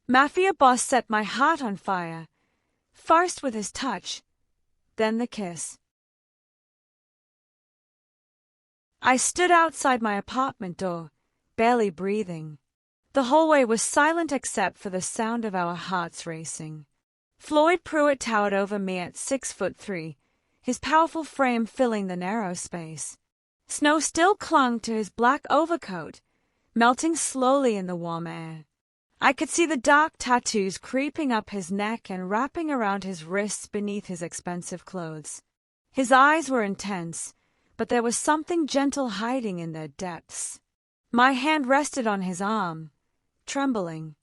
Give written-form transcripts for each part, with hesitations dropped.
Mafia boss set my heart on fire, first with his touch, then the kiss. I stood outside my apartment door, barely breathing. The hallway was silent except for the sound of our hearts racing. Floyd Pruitt towered over me at 6'3", his powerful frame filling the narrow space. Snow still clung to his black overcoat, melting slowly in the warm air. I could see the dark tattoos creeping up his neck and wrapping around his wrists beneath his expensive clothes. His eyes were intense, but there was something gentle hiding in their depths. My hand rested on his arm, trembling.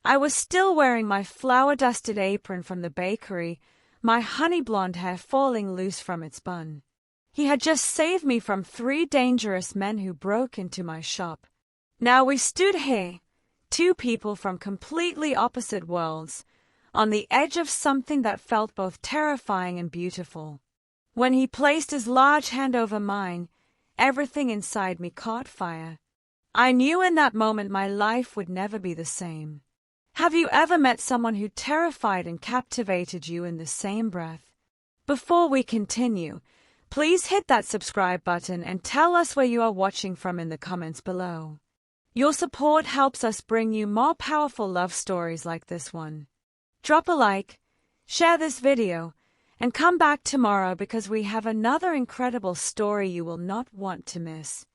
I was still wearing my flour-dusted apron from the bakery, my honey-blonde hair falling loose from its bun. He had just saved me from 3 dangerous men who broke into my shop. Now we stood here, 2 people from completely opposite worlds, on the edge of something that felt both terrifying and beautiful. When he placed his large hand over mine, everything inside me caught fire. I knew in that moment my life would never be the same. Have you ever met someone who terrified and captivated you in the same breath? Before we continue, please hit that subscribe button and tell us where you are watching from in the comments below. Your support helps us bring you more powerful love stories like this one. Drop a like, share this video, and come back tomorrow because we have another incredible story you will not want to miss.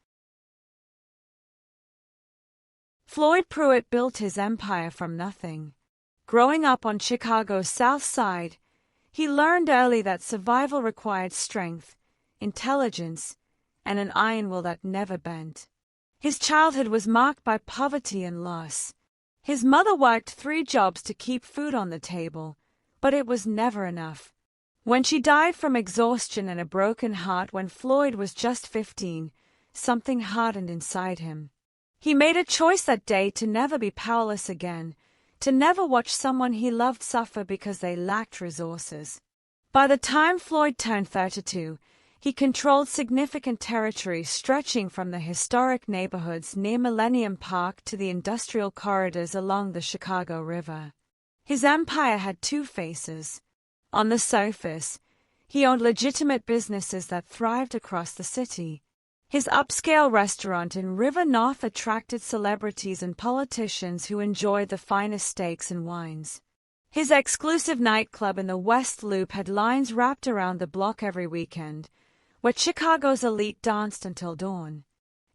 Floyd Pruitt built his empire from nothing. Growing up on Chicago's South Side, he learned early that survival required strength, intelligence, and an iron will that never bent. His childhood was marked by poverty and loss. His mother worked 3 jobs to keep food on the table, but it was never enough. When she died from exhaustion and a broken heart when Floyd was just 15, something hardened inside him. He made a choice that day to never be powerless again, to never watch someone he loved suffer because they lacked resources. By the time Floyd turned 32, he controlled significant territory stretching from the historic neighborhoods near Millennium Park to the industrial corridors along the Chicago River. His empire had 2 faces. On the surface, he owned legitimate businesses that thrived across the city. His upscale restaurant in River North attracted celebrities and politicians who enjoyed the finest steaks and wines. His exclusive nightclub in the West Loop had lines wrapped around the block every weekend, where Chicago's elite danced until dawn.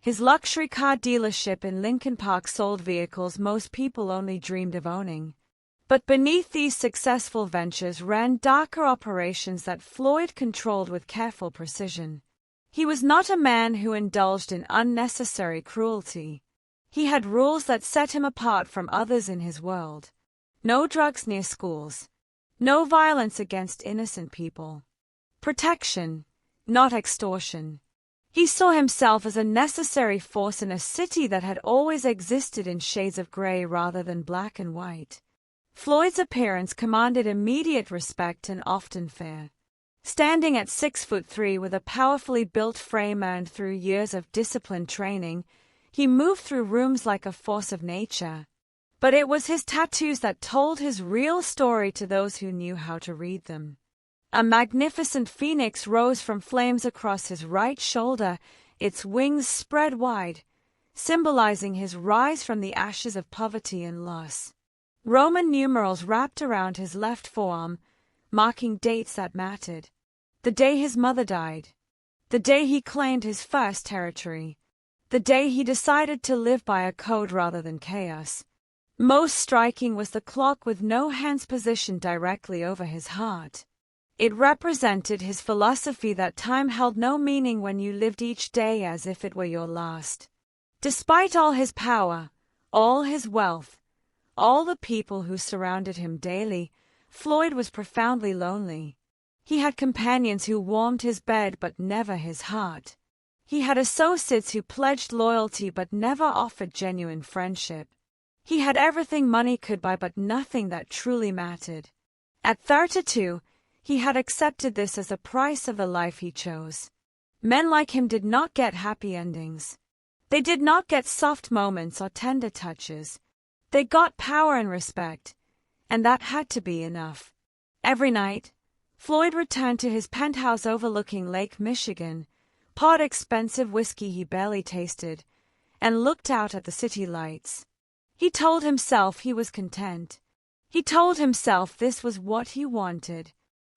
His luxury car dealership in Lincoln Park sold vehicles most people only dreamed of owning. But beneath these successful ventures ran darker operations that Floyd controlled with careful precision. He was not a man who indulged in unnecessary cruelty. He had rules that set him apart from others in his world. No drugs near schools. No violence against innocent people. Protection, not extortion. He saw himself as a necessary force in a city that had always existed in shades of gray rather than black and white. Floyd's appearance commanded immediate respect and often fear. Standing at 6'3" with a powerfully built frame earned through years of disciplined training, he moved through rooms like a force of nature. But it was his tattoos that told his real story to those who knew how to read them. A magnificent phoenix rose from flames across his right shoulder, its wings spread wide, symbolizing his rise from the ashes of poverty and loss. Roman numerals wrapped around his left forearm, marking dates that mattered. The day his mother died. The day he claimed his first territory. The day he decided to live by a code rather than chaos. Most striking was the clock with no hands positioned directly over his heart. It represented his philosophy that time held no meaning when you lived each day as if it were your last. Despite all his power, all his wealth, all the people who surrounded him daily, Floyd was profoundly lonely. He had companions who warmed his bed but never his heart. He had associates who pledged loyalty but never offered genuine friendship. He had everything money could buy but nothing that truly mattered. At 32, he had accepted this as the price of the life he chose. Men like him did not get happy endings. They did not get soft moments or tender touches. They got power and respect, and that had to be enough. Every night, Floyd returned to his penthouse overlooking Lake Michigan, poured expensive whiskey he barely tasted, and looked out at the city lights. He told himself he was content. He told himself this was what he wanted.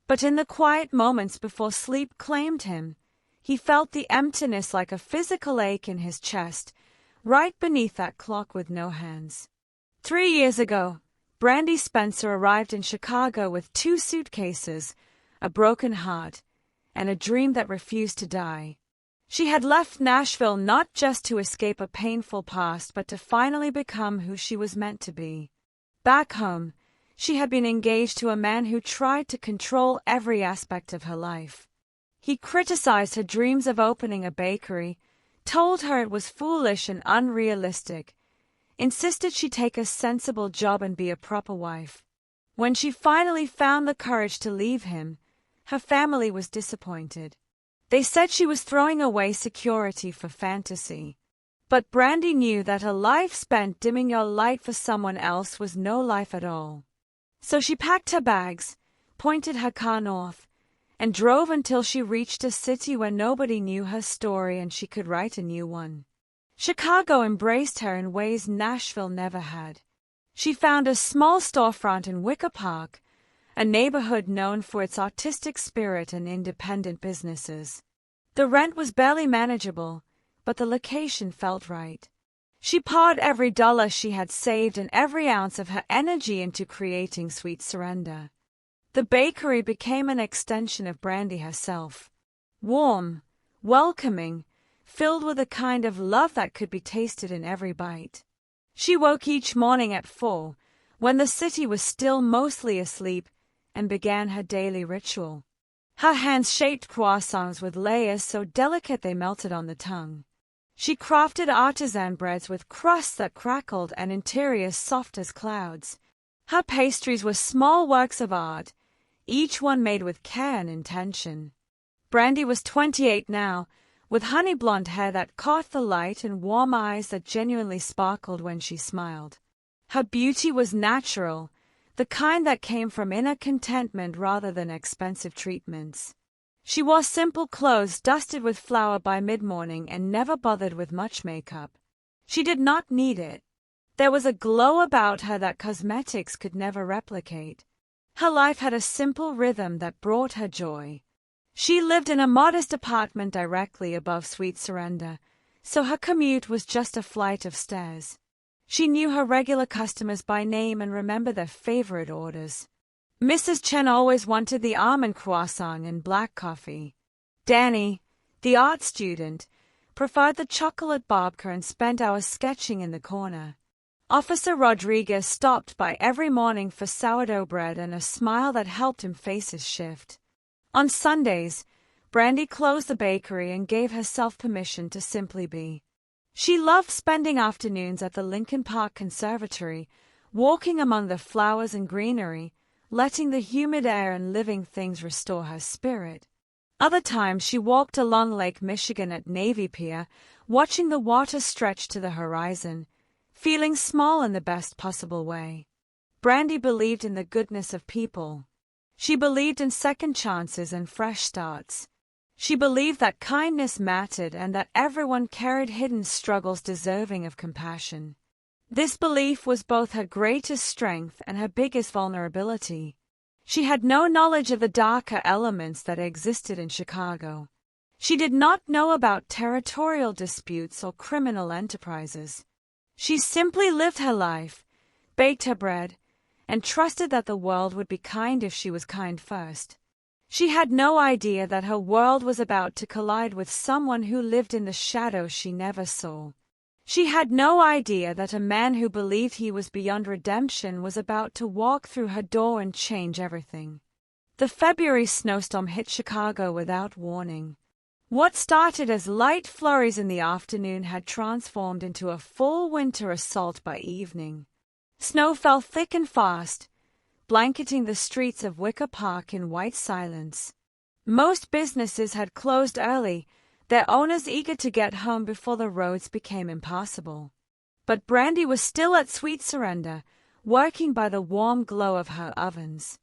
But in the quiet moments before sleep claimed him, he felt the emptiness like a physical ache in his chest, right beneath that clock with no hands. 3 years ago, Brandi Spencer arrived in Chicago with 2 suitcases, a broken heart, and a dream that refused to die. She had left Nashville not just to escape a painful past but to finally become who she was meant to be. Back home, she had been engaged to a man who tried to control every aspect of her life. He criticized her dreams of opening a bakery, told her it was foolish and unrealistic, insisted she take a sensible job and be a proper wife. When she finally found the courage to leave him, her family was disappointed. They said she was throwing away security for fantasy. But Brandi knew that a life spent dimming your light for someone else was no life at all. So she packed her bags, pointed her car north, and drove until she reached a city where nobody knew her story and she could write a new one. Chicago embraced her in ways Nashville never had. She found a small storefront in Wicker Park, a neighborhood known for its artistic spirit and independent businesses. The rent was barely manageable, but the location felt right. She poured every dollar she had saved and every ounce of her energy into creating Sweet Surrender. The bakery became an extension of Brandi herself. Warm, welcoming, filled with a kind of love that could be tasted in every bite. She woke each morning at 4, when the city was still mostly asleep, and began her daily ritual. Her hands shaped croissants with layers so delicate they melted on the tongue. She crafted artisan breads with crusts that crackled and interiors soft as clouds. Her pastries were small works of art, each one made with care and intention. Brandi was 28 now, with honey blonde hair that caught the light and warm eyes that genuinely sparkled when she smiled. Her beauty was natural, the kind that came from inner contentment rather than expensive treatments. She wore simple clothes dusted with flour by mid-morning and never bothered with much makeup. She did not need it. There was a glow about her that cosmetics could never replicate. Her life had a simple rhythm that brought her joy. She lived in a modest apartment directly above Sweet Surrender, so her commute was just a flight of stairs. She knew her regular customers by name and remembered their favorite orders. Mrs. Chen always wanted the almond croissant and black coffee. Danny, the art student, preferred the chocolate babka and spent hours sketching in the corner. Officer Rodriguez stopped by every morning for sourdough bread and a smile that helped him face his shift. On Sundays, Brandi closed the bakery and gave herself permission to simply be. She loved spending afternoons at the Lincoln Park Conservatory, walking among the flowers and greenery, letting the humid air and living things restore her spirit. Other times she walked along Lake Michigan at Navy Pier, watching the water stretch to the horizon, feeling small in the best possible way. Brandi believed in the goodness of people. She believed in second chances and fresh starts. She believed that kindness mattered and that everyone carried hidden struggles deserving of compassion. This belief was both her greatest strength and her biggest vulnerability. She had no knowledge of the darker elements that existed in Chicago. She did not know about territorial disputes or criminal enterprises. She simply lived her life, baked her bread, and trusted that the world would be kind if she was kind first. She had no idea that her world was about to collide with someone who lived in the shadows she never saw. She had no idea that a man who believed he was beyond redemption was about to walk through her door and change everything. The February snowstorm hit Chicago without warning. What started as light flurries in the afternoon had transformed into a full winter assault by evening. Snow fell thick and fast, blanketing the streets of Wicker Park in white silence. Most businesses had closed early, their owners eager to get home before the roads became impassable. But Brandi was still at sweet surrender, working by the warm glow of her ovens.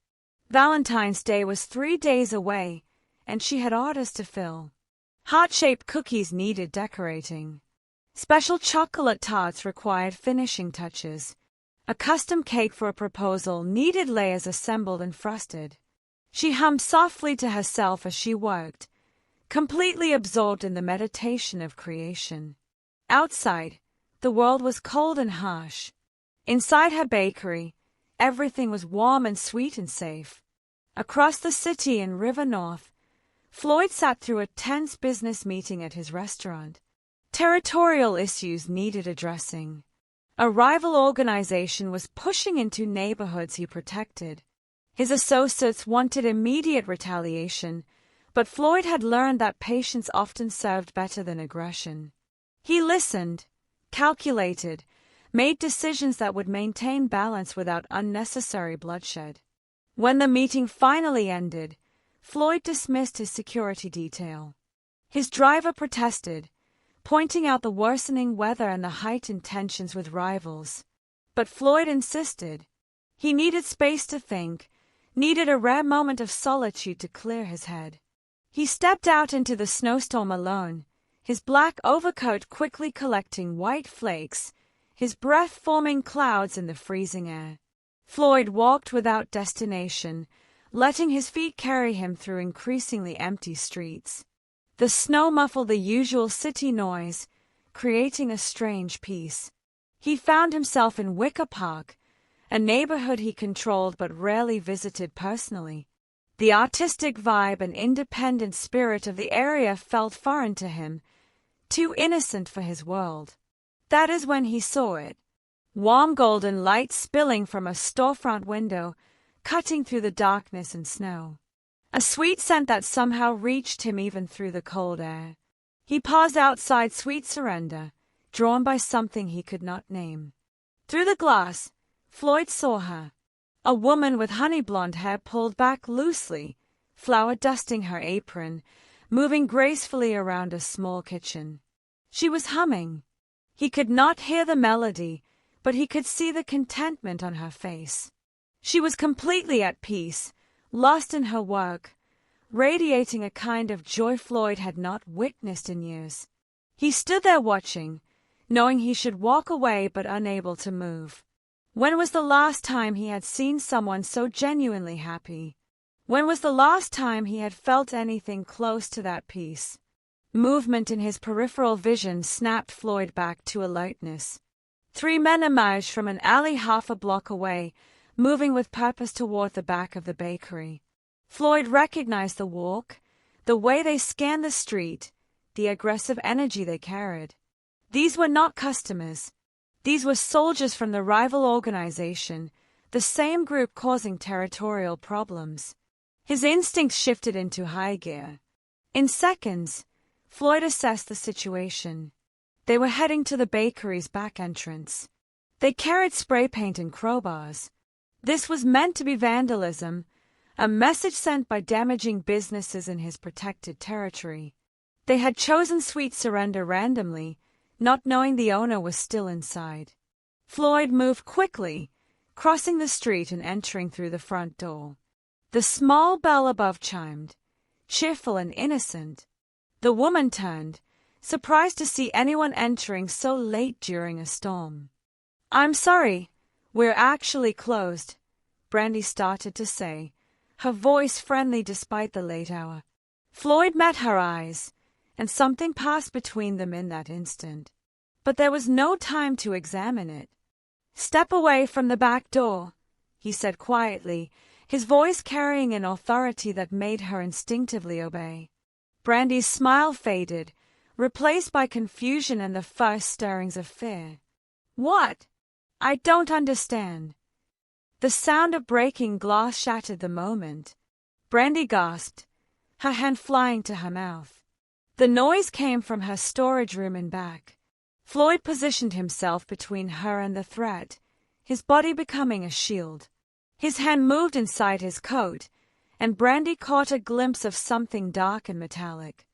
Valentine's Day was 3 days away, and she had orders to fill. Heart-shaped cookies needed decorating. Special chocolate tarts required finishing touches. A custom cake for a proposal needed layers assembled and frosted. She hummed softly to herself as she worked, completely absorbed in the meditation of creation. Outside, the world was cold and harsh. Inside her bakery, everything was warm and sweet and safe. Across the city in River North, Floyd sat through a tense business meeting at his restaurant. Territorial issues needed addressing. A rival organization was pushing into neighborhoods he protected. His associates wanted immediate retaliation, but Floyd had learned that patience often served better than aggression. He listened, calculated, made decisions that would maintain balance without unnecessary bloodshed. When the meeting finally ended, Floyd dismissed his security detail. His driver protested, pointing out the worsening weather and the heightened tensions with rivals. But Floyd insisted. He needed space to think, needed a rare moment of solitude to clear his head. He stepped out into the snowstorm alone, his black overcoat quickly collecting white flakes, his breath forming clouds in the freezing air. Floyd walked without destination, letting his feet carry him through increasingly empty streets. The snow muffled the usual city noise, creating a strange peace. He found himself in Wicker Park, a neighborhood he controlled but rarely visited personally. The artistic vibe and independent spirit of the area felt foreign to him, too innocent for his world. That is when he saw it. Warm golden light spilling from a storefront window, cutting through the darkness and snow. A sweet scent that somehow reached him even through the cold air. He paused outside Sweet Surrender, drawn by something he could not name. Through the glass, Floyd saw her. A woman with honey blonde hair pulled back loosely, flour dusting her apron, moving gracefully around a small kitchen. She was humming. He could not hear the melody, but he could see the contentment on her face. She was completely at peace, lost in her work, radiating a kind of joy Floyd had not witnessed in years. He stood there watching, knowing he should walk away but unable to move. When was the last time he had seen someone so genuinely happy? When was the last time he had felt anything close to that peace? Movement in his peripheral vision snapped Floyd back to alertness. 3 men emerged from an alley half a block away, moving with purpose toward the back of the bakery. Floyd recognized the walk, the way they scanned the street, the aggressive energy they carried. These were not customers. These were soldiers from the rival organization, the same group causing territorial problems. His instincts shifted into high gear. In seconds, Floyd assessed the situation. They were heading to the bakery's back entrance. They carried spray paint and crowbars. This was meant to be vandalism, a message sent by damaging businesses in his protected territory. They had chosen Sweet Surrender randomly, not knowing the owner was still inside. Floyd moved quickly, crossing the street and entering through the front door. The small bell above chimed, cheerful and innocent. The woman turned, surprised to see anyone entering so late during a storm. "I'm sorry, we're actually closed," Brandi started to say, her voice friendly despite the late hour. Floyd met her eyes, and something passed between them in that instant. But there was no time to examine it. "Step away from the back door," he said quietly, his voice carrying an authority that made her instinctively obey. Brandi's smile faded, replaced by confusion and the first stirrings of fear. "What? I don't understand." The sound of breaking glass shattered the moment. Brandi gasped, her hand flying to her mouth. The noise came from her storage room in back. Floyd positioned himself between her and the threat, his body becoming a shield. His hand moved inside his coat, and Brandi caught a glimpse of something dark and metallic.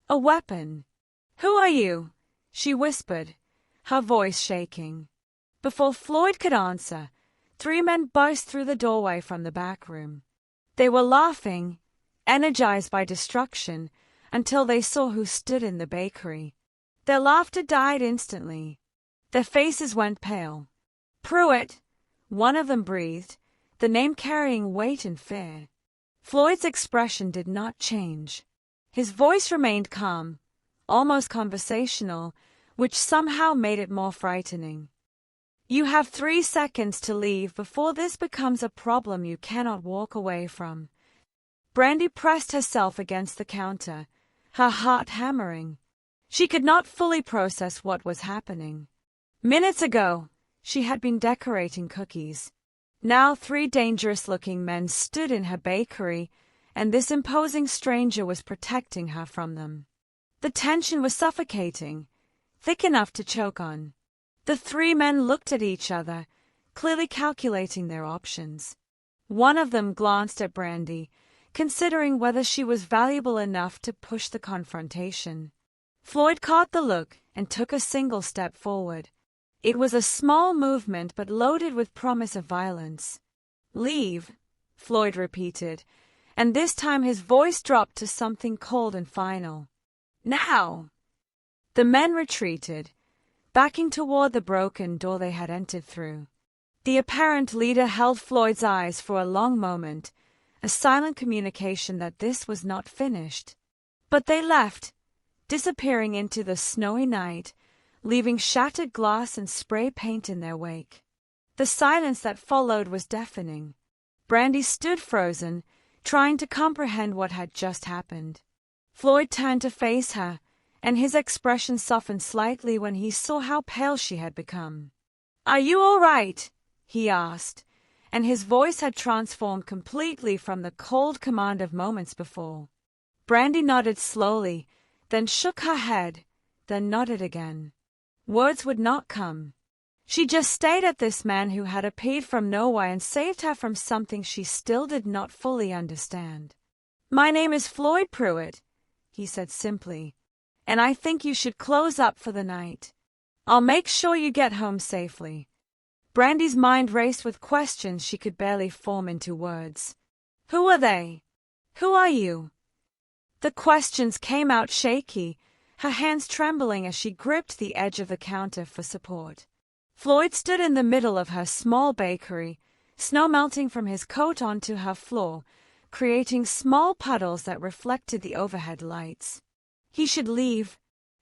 A weapon. "Who are you?" she whispered, her voice shaking. Before Floyd could answer, 3 men burst through the doorway from the back room. They were laughing, energized by destruction, until they saw who stood in the bakery. Their laughter died instantly. Their faces went pale. Pruitt, one of them breathed, the name carrying weight and fear. Floyd's expression did not change. His voice remained calm, almost conversational, which somehow made it more frightening. You have 3 seconds to leave before this becomes a problem you cannot walk away from. Brandi pressed herself against the counter, her heart hammering. She could not fully process what was happening. Minutes ago, she had been decorating cookies. Now 3 dangerous-looking men stood in her bakery, and this imposing stranger was protecting her from them. The tension was suffocating, thick enough to choke on. The 3 men looked at each other, clearly calculating their options. One of them glanced at Brandi, considering whether she was valuable enough to push the confrontation. Floyd caught the look and took a single step forward. It was a small movement but loaded with promise of violence. "Leave," Floyd repeated, and this time his voice dropped to something cold and final. "Now!" The men retreated, backing toward the broken door they had entered through. The apparent leader held Floyd's eyes for a long moment, a silent communication that this was not finished. But they left, disappearing into the snowy night, leaving shattered glass and spray paint in their wake. The silence that followed was deafening. Brandi stood frozen, trying to comprehend what had just happened. Floyd turned to face her, and his expression softened slightly when he saw how pale she had become. "Are you all right?" he asked, and his voice had transformed completely from the cold command of moments before. Brandi nodded slowly, then shook her head, then nodded again. Words would not come. She just stared at this man who had appeared from nowhere and saved her from something she still did not fully understand. "My name is Floyd Pruitt," he said simply, "and I think you should close up for the night. I'll make sure you get home safely." Brandi's mind raced with questions she could barely form into words. Who are they? Who are you? The questions came out shaky, her hands trembling as she gripped the edge of the counter for support. Floyd stood in the middle of her small bakery, snow melting from his coat onto her floor, creating small puddles that reflected the overhead lights. He should leave.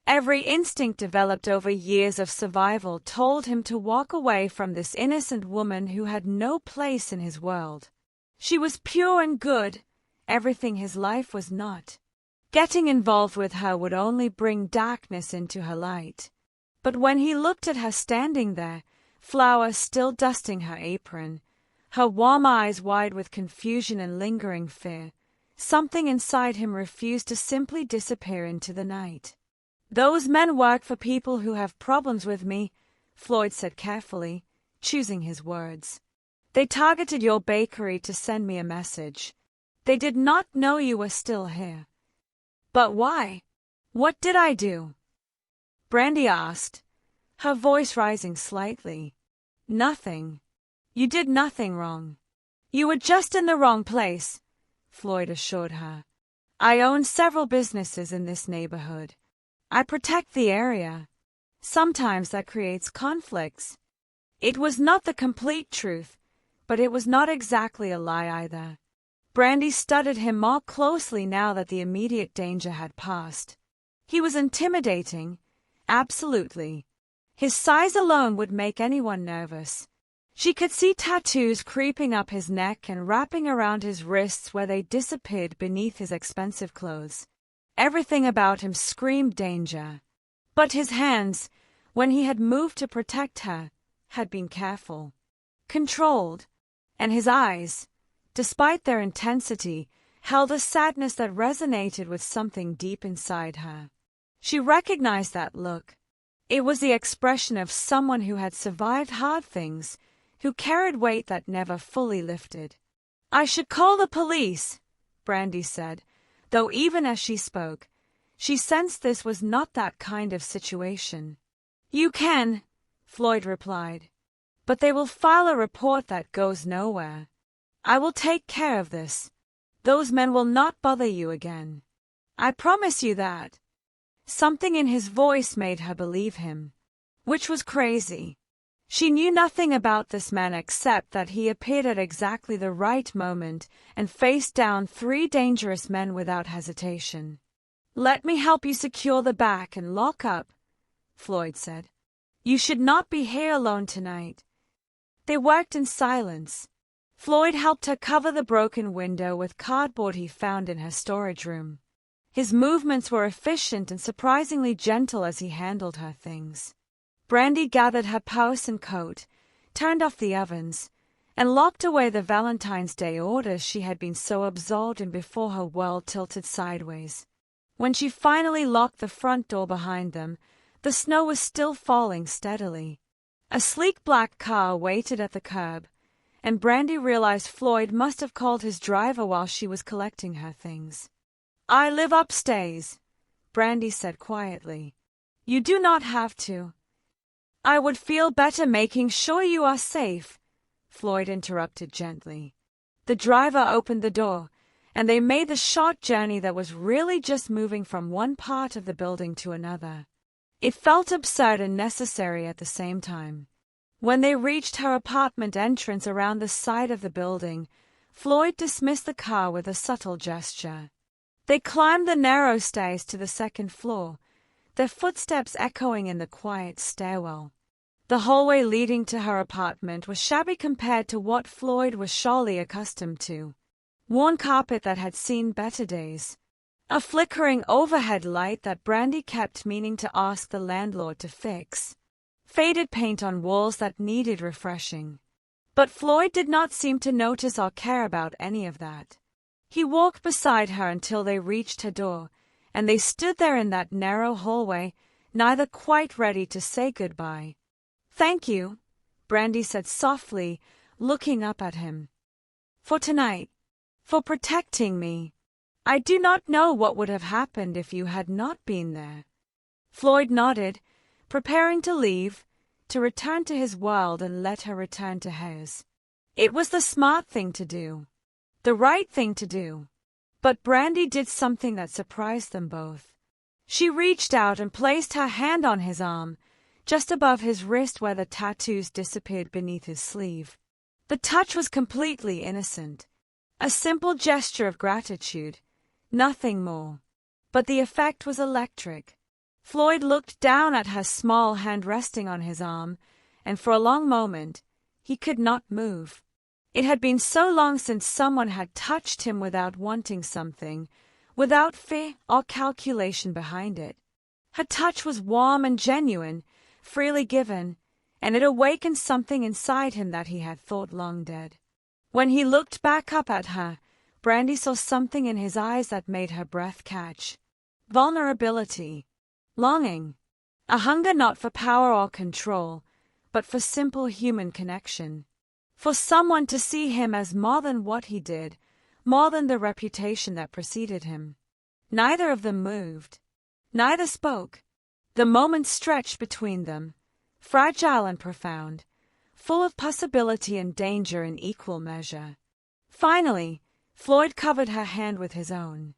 Every instinct developed over years of survival told him to walk away from this innocent woman who had no place in his world. She was pure and good, everything his life was not. Getting involved with her would only bring darkness into her light. But when he looked at her standing there, flour still dusting her apron, her warm eyes wide with confusion and lingering fear, something inside him refused to simply disappear into the night. "Those men work for people who have problems with me," Floyd said carefully, choosing his words. "They targeted your bakery to send me a message. They did not know you were still here." "But why? What did I do?" Brandi asked, her voice rising slightly. "Nothing. You did nothing wrong. You were just in the wrong place," Floyd assured her. "I own several businesses in this neighborhood. I protect the area. Sometimes that creates conflicts." It was not the complete truth, but it was not exactly a lie either. Brandi studied him more closely now that the immediate danger had passed. He was intimidating, absolutely. His size alone would make anyone nervous. She could see tattoos creeping up his neck and wrapping around his wrists where they disappeared beneath his expensive clothes. Everything about him screamed danger. But his hands, when he had moved to protect her, had been careful, controlled, and his eyes, despite their intensity, held a sadness that resonated with something deep inside her. She recognized that look. It was the expression of someone who had survived hard things, who carried weight that never fully lifted. "I should call the police," Brandi said, though even as she spoke, she sensed this was not that kind of situation. You can, Floyd replied. But they will file a report that goes nowhere. I will take care of this. Those men will not bother you again. I promise you that. Something in his voice made her believe him, which was crazy. She knew nothing about this man except that he appeared at exactly the right moment and faced down 3 dangerous men without hesitation. Let me help you secure the back and lock up, Floyd said. You should not be here alone tonight. They worked in silence. Floyd helped her cover the broken window with cardboard he found in her storage room. His movements were efficient and surprisingly gentle as he handled her things. Brandi gathered her purse and coat, turned off the ovens, and locked away the Valentine's Day orders she had been so absorbed in before her world tilted sideways. When she finally locked the front door behind them, the snow was still falling steadily. A sleek black car waited at the curb, and Brandi realized Floyd must have called his driver while she was collecting her things. I live upstairs, Brandi said quietly. You do not have to. I would feel better making sure you are safe, Floyd interrupted gently. The driver opened the door, and they made the short journey that was really just moving from one part of the building to another. It felt absurd and necessary at the same time. When they reached her apartment entrance around the side of the building, Floyd dismissed the car with a subtle gesture. They climbed the narrow stairs to the second floor, their footsteps echoing in the quiet stairwell. The hallway leading to her apartment was shabby compared to what Floyd was surely accustomed to. Worn carpet that had seen better days. A flickering overhead light that Brandi kept meaning to ask the landlord to fix. Faded paint on walls that needed refreshing. But Floyd did not seem to notice or care about any of that. He walked beside her until they reached her door, and they stood there in that narrow hallway, neither quite ready to say goodbye. Thank you, Brandi said softly, looking up at him. For tonight. For protecting me. I do not know what would have happened if you had not been there. Floyd nodded, preparing to leave, to return to his world and let her return to hers. It was the smart thing to do. The right thing to do. But Brandi did something that surprised them both. She reached out and placed her hand on his arm, just above his wrist where the tattoos disappeared beneath his sleeve. The touch was completely innocent. A simple gesture of gratitude, nothing more. But the effect was electric. Floyd looked down at her small hand resting on his arm, and for a long moment, he could not move. It had been so long since someone had touched him without wanting something, without fear or calculation behind it. Her touch was warm and genuine, freely given, and it awakened something inside him that he had thought long dead. When he looked back up at her, Brandi saw something in his eyes that made her breath catch. Vulnerability. Longing. A hunger not for power or control, but for simple human connection. For someone to see him as more than what he did, more than the reputation that preceded him. Neither of them moved. Neither spoke. The moment stretched between them, fragile and profound, full of possibility and danger in equal measure. Finally, Floyd covered her hand with his own.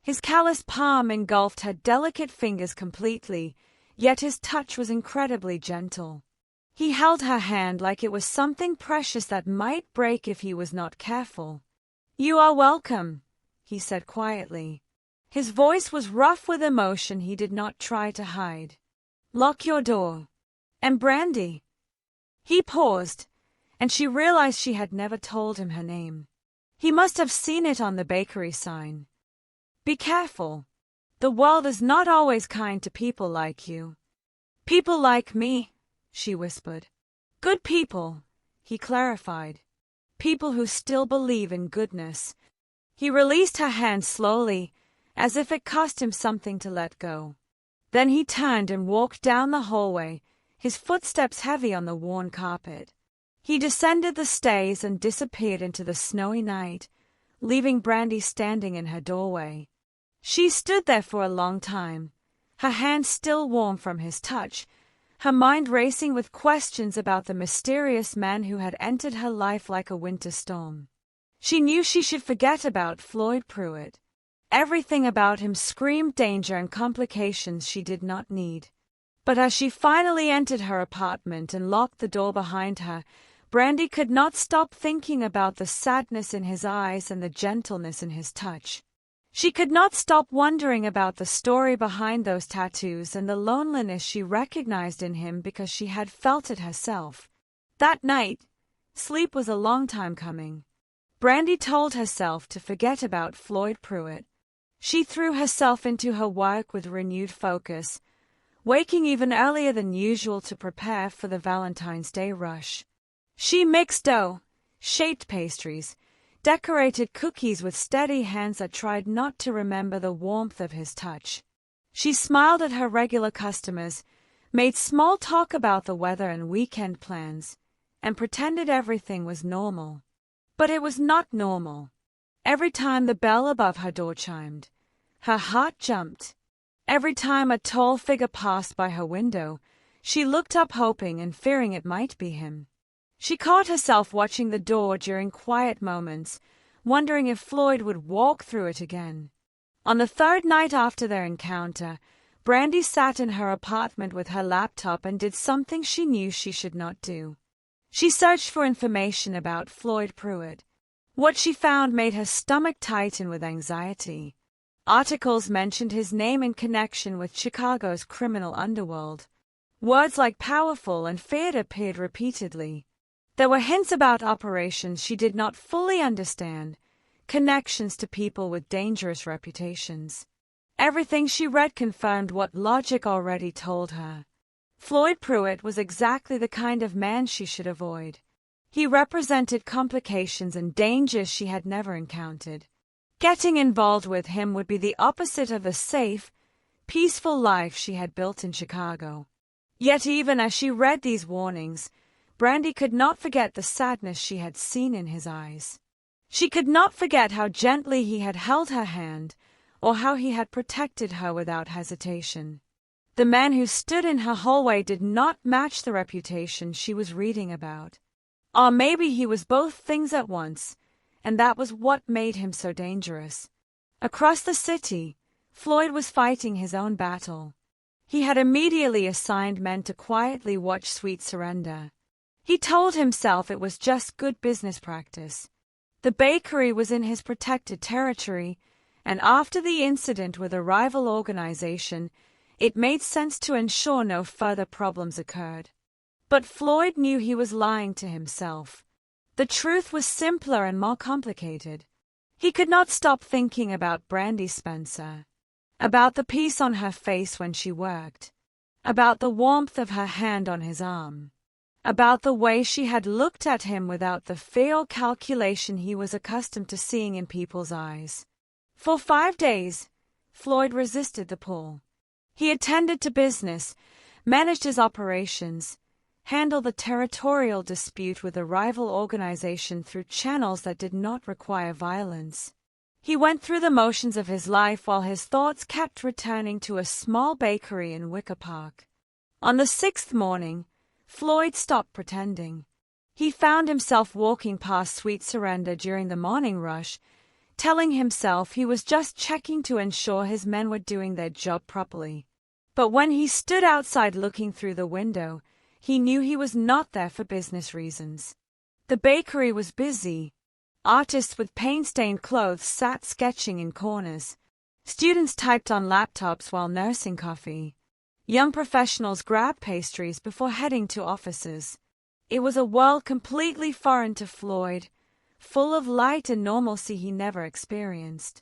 His calloused palm engulfed her delicate fingers completely, yet his touch was incredibly gentle. He held her hand like it was something precious that might break if he was not careful. You are welcome, he said quietly. His voice was rough with emotion he did not try to hide. Lock your door. And Brandi. He paused, and she realized she had never told him her name. He must have seen it on the bakery sign. Be careful. The world is not always kind to people like you. People like me, she whispered. Good people, he clarified. People who still believe in goodness. He released her hand slowly, as if it cost him something to let go. Then he turned and walked down the hallway, his footsteps heavy on the worn carpet. He descended the stairs and disappeared into the snowy night, leaving Brandi standing in her doorway. She stood there for a long time, her hand still warm from his touch, her mind racing with questions about the mysterious man who had entered her life like a winter storm. She knew she should forget about Floyd Pruitt. Everything about him screamed danger and complications she did not need. But as she finally entered her apartment and locked the door behind her, Brandi could not stop thinking about the sadness in his eyes and the gentleness in his touch. She could not stop wondering about the story behind those tattoos and the loneliness she recognized in him because she had felt it herself. That night, sleep was a long time coming. Brandi told herself to forget about Floyd Pruitt. She threw herself into her work with renewed focus, waking even earlier than usual to prepare for the Valentine's Day rush. She mixed dough, shaped pastries, decorated cookies with steady hands that tried not to remember the warmth of his touch. She smiled at her regular customers, made small talk about the weather and weekend plans, and pretended everything was normal. But it was not normal. Every time the bell above her door chimed, her heart jumped. Every time a tall figure passed by her window, she looked up hoping and fearing it might be him. She caught herself watching the door during quiet moments, wondering if Floyd would walk through it again. On the third night after their encounter, Brandi sat in her apartment with her laptop and did something she knew she should not do. She searched for information about Floyd Pruitt. What she found made her stomach tighten with anxiety. Articles mentioned his name in connection with Chicago's criminal underworld. Words like powerful and feared appeared repeatedly. There were hints about operations she did not fully understand, connections to people with dangerous reputations. Everything she read confirmed what logic already told her. Floyd Pruitt was exactly the kind of man she should avoid. He represented complications and dangers she had never encountered. Getting involved with him would be the opposite of the safe, peaceful life she had built in Chicago. Yet even as she read these warnings, Brandi could not forget the sadness she had seen in his eyes. She could not forget how gently he had held her hand, or how he had protected her without hesitation. The man who stood in her hallway did not match the reputation she was reading about. Or maybe he was both things at once, and that was what made him so dangerous. Across the city, Floyd was fighting his own battle. He had immediately assigned men to quietly watch Sweet Surrender. He told himself it was just good business practice. The bakery was in his protected territory, and after the incident with a rival organization, it made sense to ensure no further problems occurred. But Floyd knew he was lying to himself. The truth was simpler and more complicated. He could not stop thinking about Brandi Spencer, about the peace on her face when she worked, about the warmth of her hand on his arm, about the way she had looked at him without the fear or calculation he was accustomed to seeing in people's eyes. For 5 days, Floyd resisted the pull. He attended to business, managed his operations, handled the territorial dispute with a rival organization through channels that did not require violence. He went through the motions of his life while his thoughts kept returning to a small bakery in Wicker Park. On the 6th morning, Floyd stopped pretending. He found himself walking past Sweet Surrender during the morning rush, telling himself he was just checking to ensure his men were doing their job properly. But when he stood outside looking through the window, he knew he was not there for business reasons. The bakery was busy. Artists with paint-stained clothes sat sketching in corners. Students typed on laptops while nursing coffee. Young professionals grabbed pastries before heading to offices. It was a world completely foreign to Floyd, full of light and normalcy he never experienced.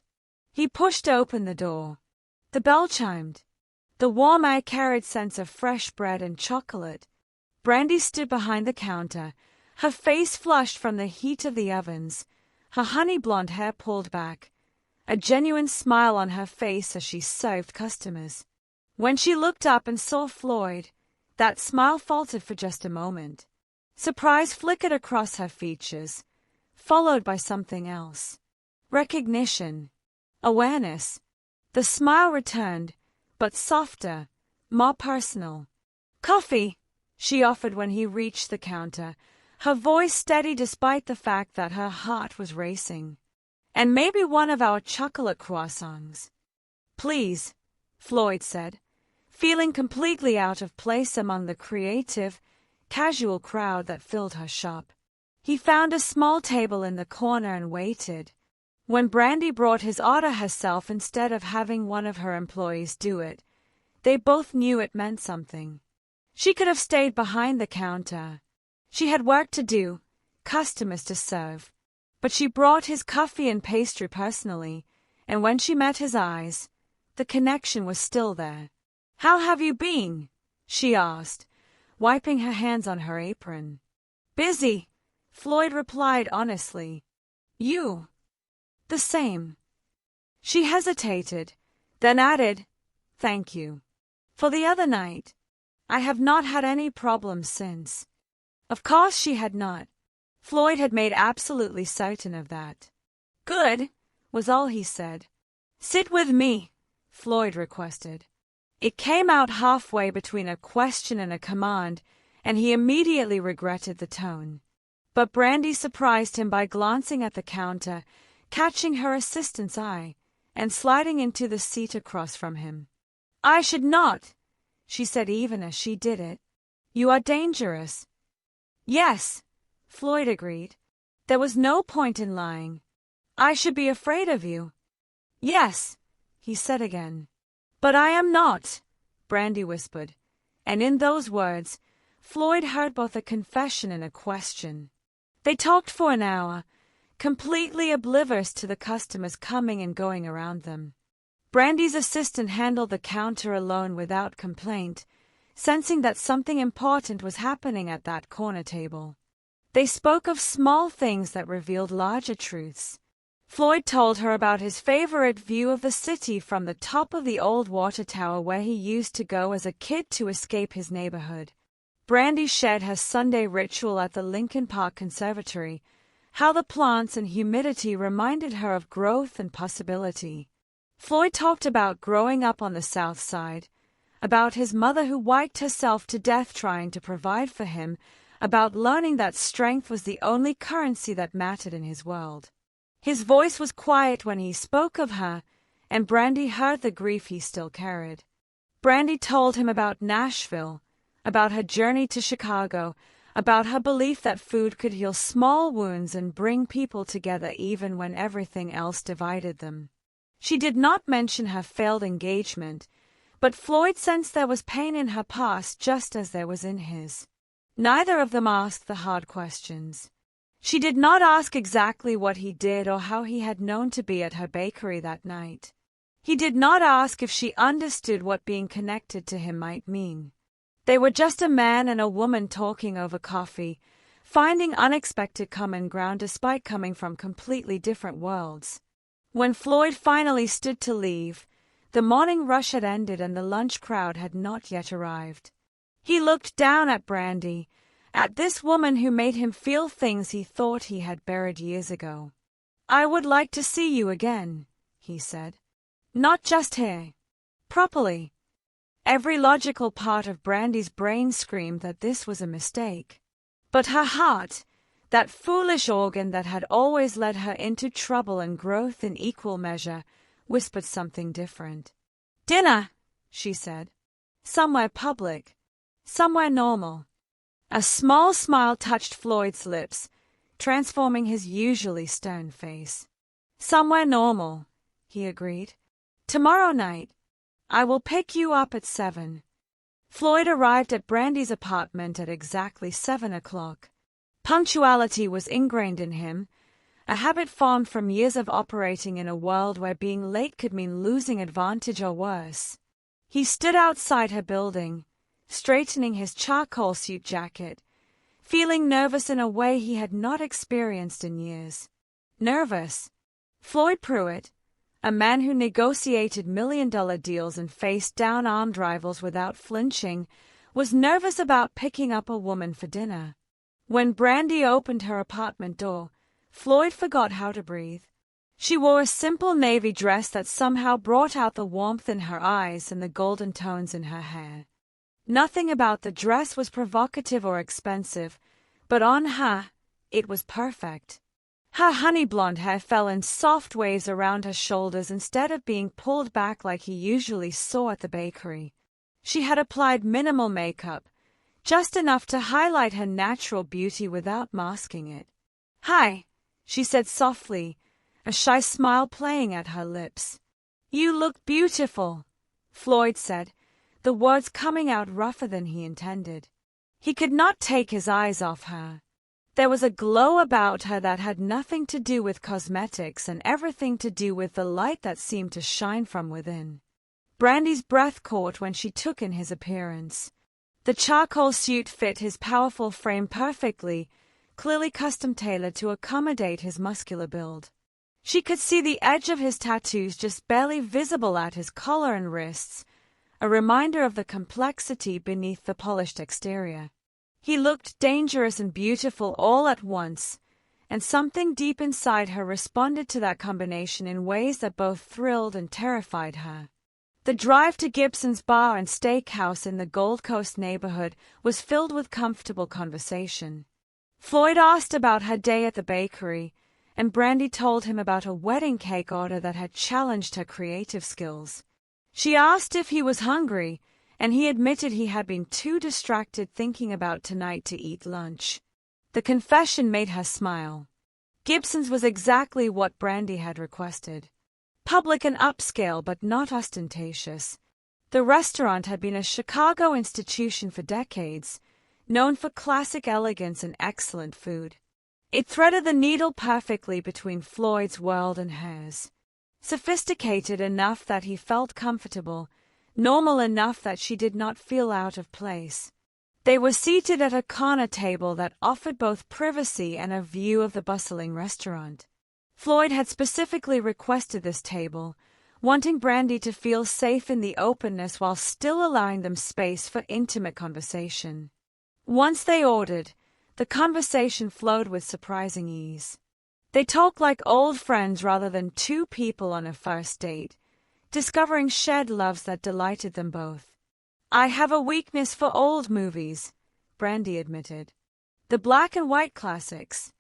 He pushed open the door. The bell chimed. The warm air carried scents of fresh bread and chocolate. Brandi stood behind the counter, her face flushed from the heat of the ovens, her honey-blonde hair pulled back, a genuine smile on her face as she served customers. When she looked up and saw Floyd, that smile faltered for just a moment. Surprise flickered across her features, followed by something else. Recognition. Awareness. The smile returned, but softer, more personal. Coffee, she offered when he reached the counter, her voice steady despite the fact that her heart was racing. And maybe one of our chocolate croissants. Please, Floyd said, feeling completely out of place among the creative, casual crowd that filled her shop. He found a small table in the corner and waited. When Brandi brought his order herself instead of having one of her employees do it, they both knew it meant something. She could have stayed behind the counter. She had work to do, customers to serve. But she brought his coffee and pastry personally, and when she met his eyes, the connection was still there. "How have you been?" she asked, wiping her hands on her apron. "Busy," Floyd replied honestly. "You?" "The same." She hesitated, then added, "Thank you for the other night. I have not had any problems since." Of course she had not. Floyd had made absolutely certain of that. "Good," was all he said. "Sit with me," Floyd requested. It came out halfway between a question and a command, and he immediately regretted the tone. But Brandi surprised him by glancing at the counter, catching her assistant's eye, and sliding into the seat across from him. "I should not," she said even as she did it. "You are dangerous." "Yes," Floyd agreed. There was no point in lying. "I should be afraid of you." "Yes," he said again. "But I am not," Brandi whispered, and in those words, Floyd heard both a confession and a question. They talked for an hour, completely oblivious to the customers coming and going around them. Brandi's assistant handled the counter alone without complaint, sensing that something important was happening at that corner table. They spoke of small things that revealed larger truths. Floyd told her about his favorite view of the city from the top of the old water tower where he used to go as a kid to escape his neighborhood. Brandi shared her Sunday ritual at the Lincoln Park Conservatory, how the plants and humidity reminded her of growth and possibility. Floyd talked about growing up on the South Side, about his mother who worked herself to death trying to provide for him, about learning that strength was the only currency that mattered in his world. His voice was quiet when he spoke of her, and Brandi heard the grief he still carried. Brandi told him about Nashville, about her journey to Chicago, about her belief that food could heal small wounds and bring people together even when everything else divided them. She did not mention her failed engagement, but Floyd sensed there was pain in her past just as there was in his. Neither of them asked the hard questions. She did not ask exactly what he did or how he had known to be at her bakery that night. He did not ask if she understood what being connected to him might mean. They were just a man and a woman talking over coffee, finding unexpected common ground despite coming from completely different worlds. When Floyd finally stood to leave, the morning rush had ended and the lunch crowd had not yet arrived. He looked down at Brandi, at this woman who made him feel things he thought he had buried years ago. "I would like to see you again," he said. "Not just here. Properly." Every logical part of Brandi's brain screamed that this was a mistake. But her heart, that foolish organ that had always led her into trouble and growth in equal measure, whispered something different. "Dinner," she said. "Somewhere public. Somewhere normal." A small smile touched Floyd's lips, transforming his usually stern face. "Somewhere normal," he agreed. "Tomorrow night. I will pick you up at 7. Floyd arrived at Brandi's apartment at exactly 7 o'clock. Punctuality was ingrained in him, a habit formed from years of operating in a world where being late could mean losing advantage or worse. He stood outside her building, straightening his charcoal suit jacket, feeling nervous in a way he had not experienced in years. Nervous. Floyd Pruitt, a man who negotiated million-dollar deals and faced down armed rivals without flinching, was nervous about picking up a woman for dinner. When Brandi opened her apartment door, Floyd forgot how to breathe. She wore a simple navy dress that somehow brought out the warmth in her eyes and the golden tones in her hair. Nothing about the dress was provocative or expensive, but on her, it was perfect. Her honey blonde hair fell in soft waves around her shoulders instead of being pulled back like he usually saw at the bakery. She had applied minimal makeup, just enough to highlight her natural beauty without masking it. "Hi," she said softly, a shy smile playing at her lips. "You look beautiful," Floyd said, the words coming out rougher than he intended. He could not take his eyes off her. There was a glow about her that had nothing to do with cosmetics and everything to do with the light that seemed to shine from within. Brandi's breath caught when she took in his appearance. The charcoal suit fit his powerful frame perfectly, clearly custom-tailored to accommodate his muscular build. She could see the edge of his tattoos just barely visible at his collar and wrists, a reminder of the complexity beneath the polished exterior. He looked dangerous and beautiful all at once, and something deep inside her responded to that combination in ways that both thrilled and terrified her. The drive to Gibson's bar and steakhouse in the Gold Coast neighborhood was filled with comfortable conversation. Floyd asked about her day at the bakery, and Brandi told him about a wedding cake order that had challenged her creative skills. She asked if he was hungry, and he admitted he had been too distracted thinking about tonight to eat lunch. The confession made her smile. Gibson's was exactly what Brandi had requested. Public and upscale, but not ostentatious. The restaurant had been a Chicago institution for decades, known for classic elegance and excellent food. It threaded the needle perfectly between Floyd's world and hers. Sophisticated enough that he felt comfortable, normal enough that she did not feel out of place. They were seated at a corner table that offered both privacy and a view of the bustling restaurant. Floyd had specifically requested this table, wanting Brandi to feel safe in the openness while still allowing them space for intimate conversation. Once they ordered, the conversation flowed with surprising ease. They talked like old friends rather than two people on a first date, discovering shared loves that delighted them both. "I have a weakness for old movies," Brandi admitted. "The black and white classics.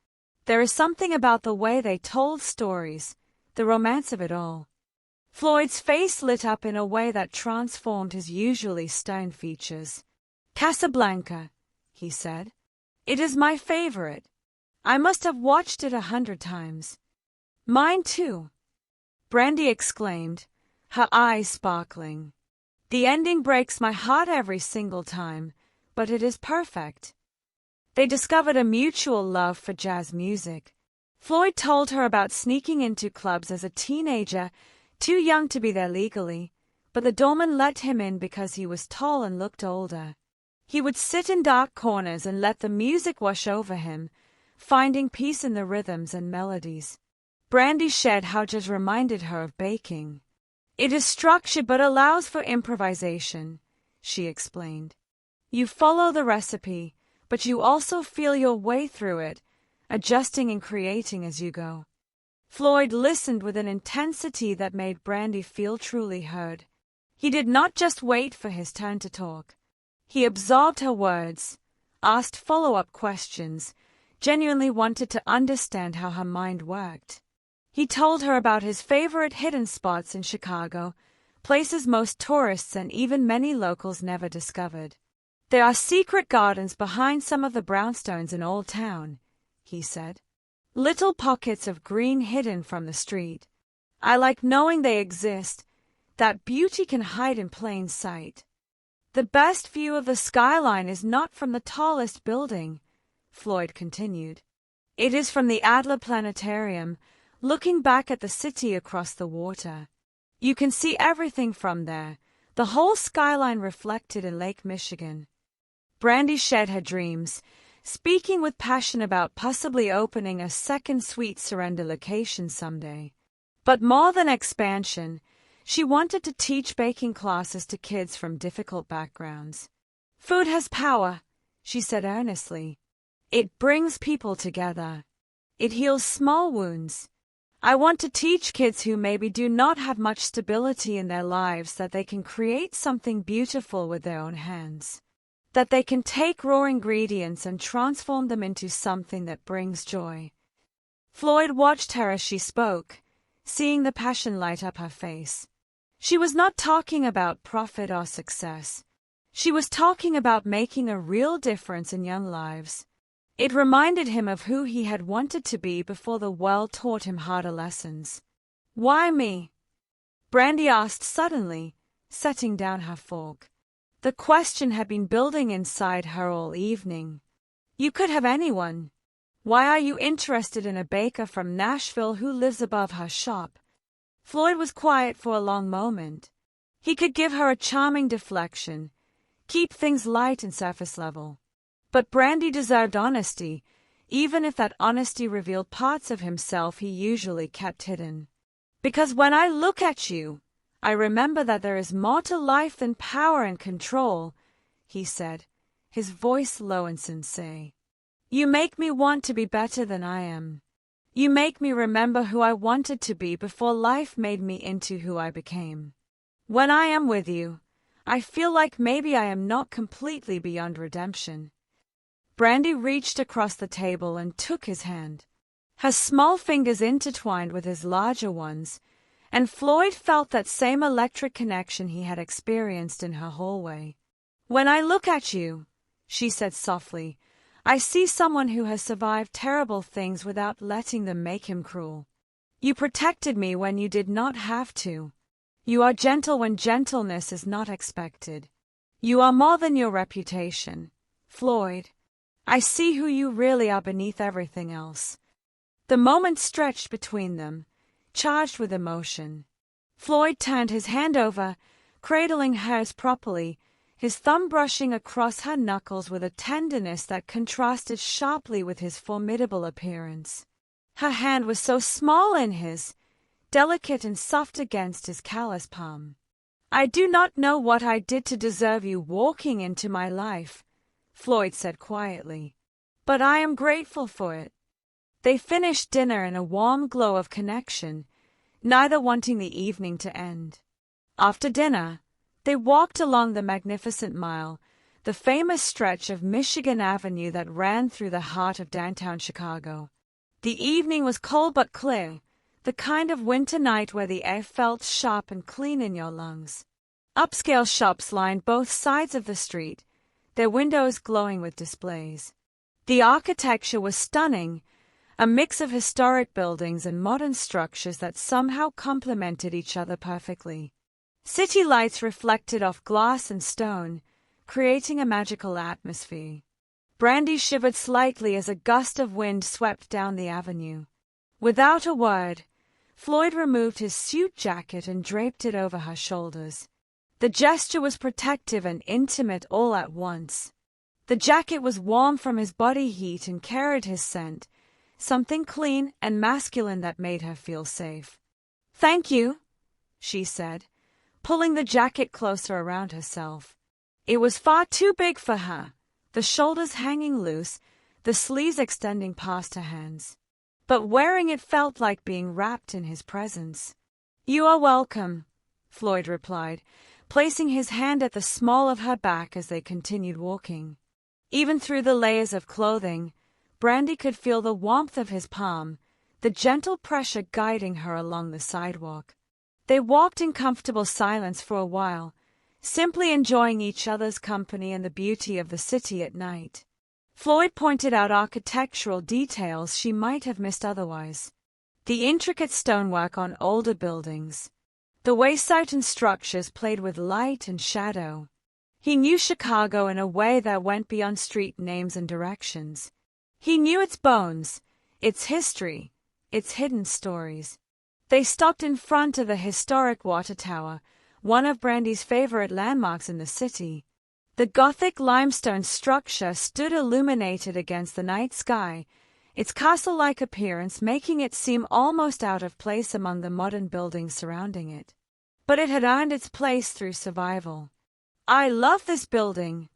There is something about the way they told stories, the romance of it all." Floyd's face lit up in a way that transformed his usually stern features. "Casablanca," he said. "It is my favorite. I must have watched it 100 times." "Mine too," Brandi exclaimed, her eyes sparkling. "The ending breaks my heart every single time, but it is perfect." They discovered a mutual love for jazz music. Floyd told her about sneaking into clubs as a teenager, too young to be there legally, but the doorman let him in because he was tall and looked older. He would sit in dark corners and let the music wash over him, finding peace in the rhythms and melodies. Brandi shared how jazz reminded her of baking. "It is structured but allows for improvisation," she explained. "You follow the recipe, but you also feel your way through it, adjusting and creating as you go." Floyd listened with an intensity that made Brandi feel truly heard. He did not just wait for his turn to talk. He absorbed her words, asked follow-up questions, genuinely wanted to understand how her mind worked. He told her about his favorite hidden spots in Chicago, places most tourists and even many locals never discovered. "There are secret gardens behind some of the brownstones in Old Town," he said. "Little pockets of green hidden from the street. I like knowing they exist, that beauty can hide in plain sight." "The best view of the skyline is not from the tallest building," Floyd continued. "It is from the Adler Planetarium, looking back at the city across the water. You can see everything from there, the whole skyline reflected in Lake Michigan." Brandi shared her dreams, speaking with passion about possibly opening a second Sweet Surrender location someday. But more than expansion, she wanted to teach baking classes to kids from difficult backgrounds. "Food has power," she said earnestly. "It brings people together. It heals small wounds. I want to teach kids who maybe do not have much stability in their lives that they can create something beautiful with their own hands. That they can take raw ingredients and transform them into something that brings joy. Floyd watched her as she spoke, seeing the passion light up her face. She was not talking about profit or success. She was talking about making a real difference in young lives. It reminded him of who he had wanted to be before the world taught him harder lessons. "Why me?" Brandi asked suddenly, setting down her fork. The question had been building inside her all evening. "You could have anyone. Why are you interested in a baker from Nashville who lives above her shop?" Floyd was quiet for a long moment. He could give her a charming deflection, keep things light and surface level. But Brandi deserved honesty, even if that honesty revealed parts of himself he usually kept hidden. "Because when I look at you, I remember that there is more to life than power and control," he said, his voice low and sincere. "You make me want to be better than I am. You make me remember who I wanted to be before life made me into who I became. When I am with you, I feel like maybe I am not completely beyond redemption." Brandi reached across the table and took his hand. Her small fingers intertwined with his larger ones, and Floyd felt that same electric connection he had experienced in her hallway. "When I look at you," she said softly, "I see someone who has survived terrible things without letting them make him cruel. You protected me when you did not have to. You are gentle when gentleness is not expected. You are more than your reputation. Floyd, I see who you really are beneath everything else." The moment stretched between them, charged with emotion. Floyd turned his hand over, cradling hers properly, his thumb brushing across her knuckles with a tenderness that contrasted sharply with his formidable appearance. Her hand was so small in his, delicate and soft against his callous palm. "I do not know what I did to deserve you walking into my life," Floyd said quietly, "but I am grateful for it." They finished dinner in a warm glow of connection, neither wanting the evening to end. After dinner, they walked along the Magnificent Mile, the famous stretch of Michigan Avenue that ran through the heart of downtown Chicago. The evening was cold but clear, the kind of winter night where the air felt sharp and clean in your lungs. Upscale shops lined both sides of the street, their windows glowing with displays. The architecture was stunning, a mix of historic buildings and modern structures that somehow complemented each other perfectly. City lights reflected off glass and stone, creating a magical atmosphere. Brandi shivered slightly as a gust of wind swept down the avenue. Without a word, Floyd removed his suit jacket and draped it over her shoulders. The gesture was protective and intimate all at once. The jacket was warm from his body heat and carried his scent, something clean and masculine that made her feel safe. "Thank you," she said, pulling the jacket closer around herself. It was far too big for her, the shoulders hanging loose, the sleeves extending past her hands. But wearing it felt like being wrapped in his presence. "You are welcome," Floyd replied, placing his hand at the small of her back as they continued walking. Even through the layers of clothing, Brandi could feel the warmth of his palm, the gentle pressure guiding her along the sidewalk. They walked in comfortable silence for a while, simply enjoying each other's company and the beauty of the city at night. Floyd pointed out architectural details she might have missed otherwise. The intricate stonework on older buildings, the way certain structures played with light and shadow. He knew Chicago in a way that went beyond street names and directions. He knew its bones, its history, its hidden stories. They stopped in front of the historic water tower, one of Brandi's favorite landmarks in the city. The Gothic limestone structure stood illuminated against the night sky, its castle-like appearance making it seem almost out of place among the modern buildings surrounding it. But it had earned its place through survival. "I love this building,"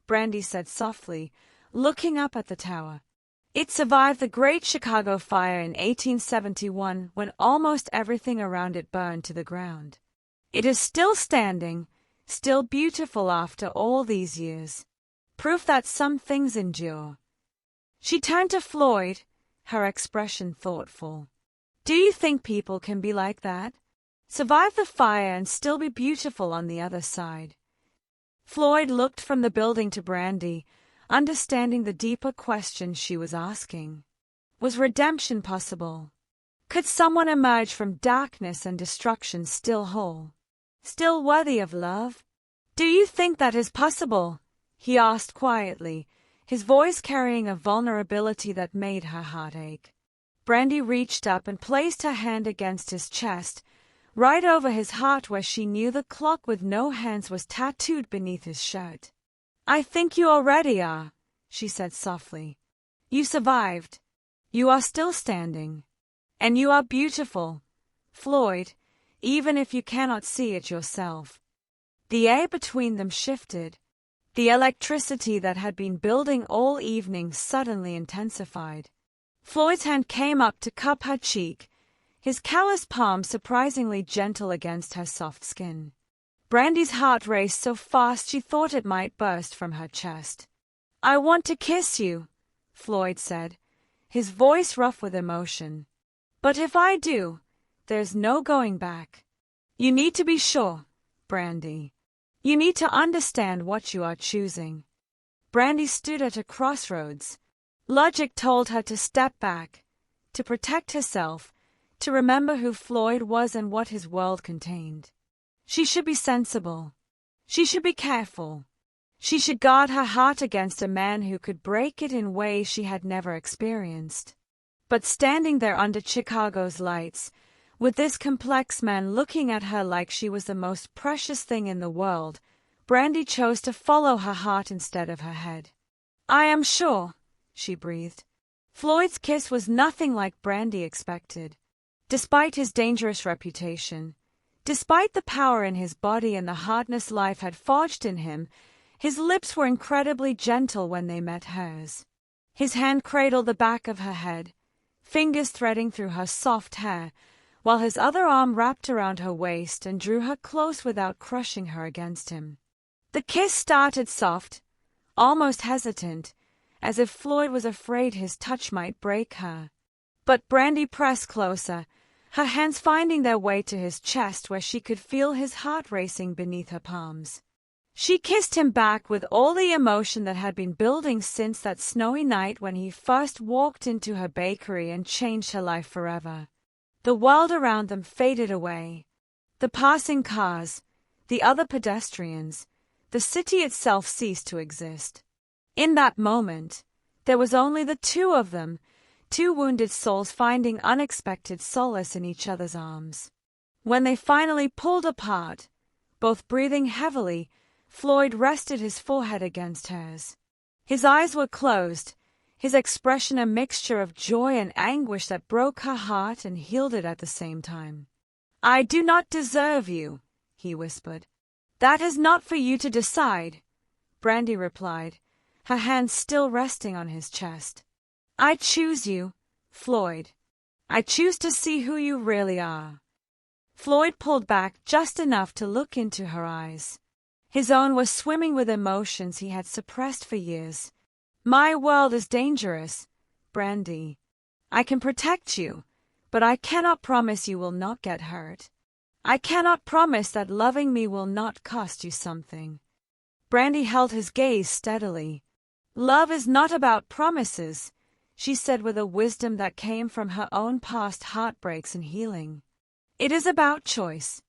Brandi said softly, looking up at the tower. It survived the Great Chicago Fire in 1871 when almost everything around it burned to the ground. It is still standing, still beautiful after all these years. Proof that some things endure. She turned to Floyd, her expression thoughtful. Do you think people can be like that? Survive the fire and still be beautiful on the other side? Floyd looked from the building to Brandi, understanding the deeper question she was asking. Was redemption possible? Could someone emerge from darkness and destruction still whole, still worthy of love? Do you think that is possible? He asked quietly, his voice carrying a vulnerability that made her heart ache. Brandi reached up and placed her hand against his chest, right over his heart where she knew the clock with no hands was tattooed beneath his shirt. I think you already are, she said softly. You survived. You are still standing. And you are beautiful, Floyd, even if you cannot see it yourself. The air between them shifted. The electricity that had been building all evening suddenly intensified. Floyd's hand came up to cup her cheek, his callous palm surprisingly gentle against her soft skin. Brandi's heart raced so fast she thought it might burst from her chest. I want to kiss you, Floyd said, his voice rough with emotion. But if I do, there's no going back. You need to be sure, Brandi. You need to understand what you are choosing. Brandi stood at a crossroads. Logic told her to step back, to protect herself, to remember who Floyd was and what his world contained. She should be sensible. She should be careful. She should guard her heart against a man who could break it in ways she had never experienced. But standing there under Chicago's lights, with this complex man looking at her like she was the most precious thing in the world, Brandi chose to follow her heart instead of her head. I am sure, she breathed. Floyd's kiss was nothing like Brandi expected. Despite his dangerous reputation, despite the power in his body and the hardness life had forged in him, his lips were incredibly gentle when they met hers. His hand cradled the back of her head, fingers threading through her soft hair, while his other arm wrapped around her waist and drew her close without crushing her against him. The kiss started soft, almost hesitant, as if Floyd was afraid his touch might break her. But Brandi pressed closer, her hands finding their way to his chest where she could feel his heart racing beneath her palms. She kissed him back with all the emotion that had been building since that snowy night when he first walked into her bakery and changed her life forever. The world around them faded away. The passing cars, the other pedestrians, the city itself ceased to exist. In that moment, there was only the two of them, two wounded souls finding unexpected solace in each other's arms. When they finally pulled apart, both breathing heavily, Floyd rested his forehead against hers. His eyes were closed, his expression a mixture of joy and anguish that broke her heart and healed it at the same time. I do not deserve you, he whispered. That is not for you to decide, Brandi replied, her hands still resting on his chest. I choose you, Floyd. I choose to see who you really are. Floyd pulled back just enough to look into her eyes. His own was swimming with emotions he had suppressed for years. My world is dangerous, Brandi. I can protect you, but I cannot promise you will not get hurt. I cannot promise that loving me will not cost you something. Brandi held his gaze steadily. Love is not about promises, she said with a wisdom that came from her own past heartbreaks and healing. It is about choice,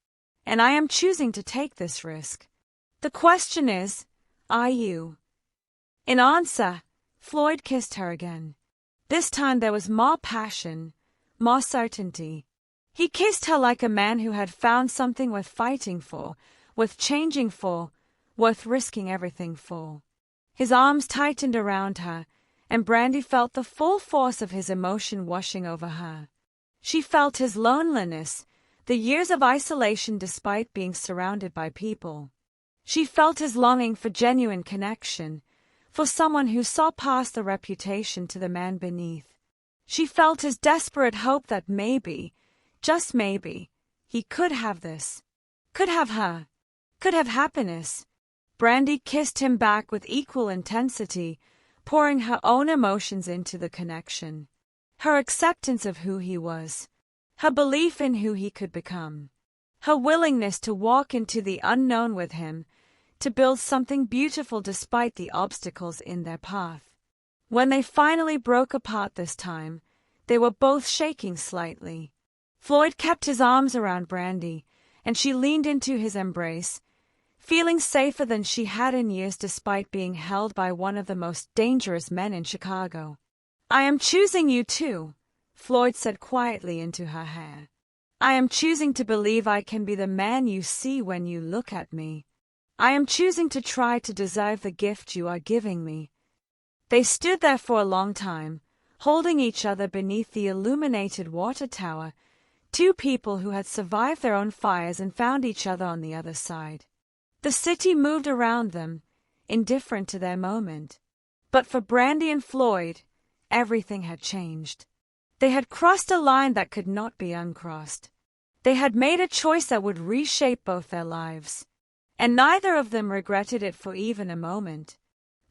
and I am choosing to take this risk. The question is, are you? In answer, Floyd kissed her again. This time there was more passion, more certainty. He kissed her like a man who had found something worth fighting for, worth changing for, worth risking everything for. His arms tightened around her, and Brandi felt the full force of his emotion washing over her. She felt his loneliness, the years of isolation despite being surrounded by people. She felt his longing for genuine connection, for someone who saw past the reputation to the man beneath. She felt his desperate hope that maybe, just maybe, he could have this. Could have her. Could have happiness. Brandi kissed him back with equal intensity, pouring her own emotions into the connection. Her acceptance of who he was. Her belief in who he could become. Her willingness to walk into the unknown with him, to build something beautiful despite the obstacles in their path. When they finally broke apart this time, they were both shaking slightly. Floyd kept his arms around Brandi, and she leaned into his embrace, feeling safer than she had in years despite being held by one of the most dangerous men in Chicago. "I am choosing you too," Floyd said quietly into her hair. "I am choosing to believe I can be the man you see when you look at me. I am choosing to try to deserve the gift you are giving me." They stood there for a long time, holding each other beneath the illuminated water tower, two people who had survived their own fires and found each other on the other side. The city moved around them, indifferent to their moment. But for Brandi and Floyd, everything had changed. They had crossed a line that could not be uncrossed. They had made a choice that would reshape both their lives. And neither of them regretted it for even a moment.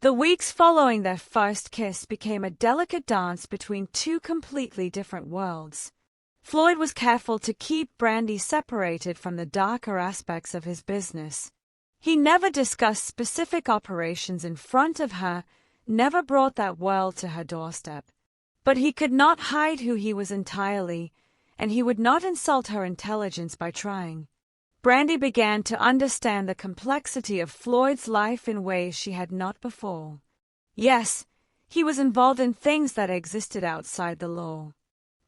The weeks following their first kiss became a delicate dance between two completely different worlds. Floyd was careful to keep Brandi separated from the darker aspects of his business. He never discussed specific operations in front of her, never brought that world to her doorstep. But he could not hide who he was entirely, and he would not insult her intelligence by trying. Brandi began to understand the complexity of Floyd's life in ways she had not before. Yes, he was involved in things that existed outside the law.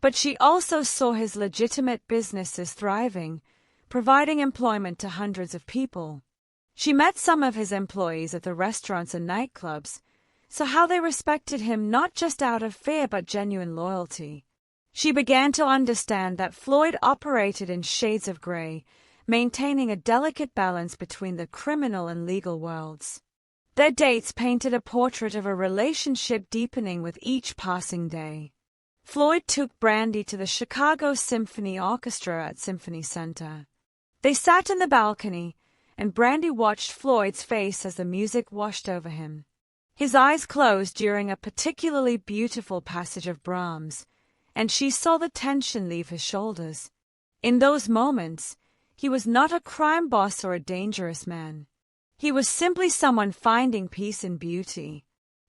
But she also saw his legitimate businesses thriving, providing employment to hundreds of people. She met some of his employees at the restaurants and nightclubs, saw how they respected him not just out of fear but genuine loyalty. She began to understand that Floyd operated in shades of gray, maintaining a delicate balance between the criminal and legal worlds. Their dates painted a portrait of a relationship deepening with each passing day. Floyd took Brandi to the Chicago Symphony Orchestra at Symphony Center. They sat in the balcony, and Brandi watched Floyd's face as the music washed over him. His eyes closed during a particularly beautiful passage of Brahms, and she saw the tension leave his shoulders. In those moments, he was not a crime boss or a dangerous man. He was simply someone finding peace in beauty.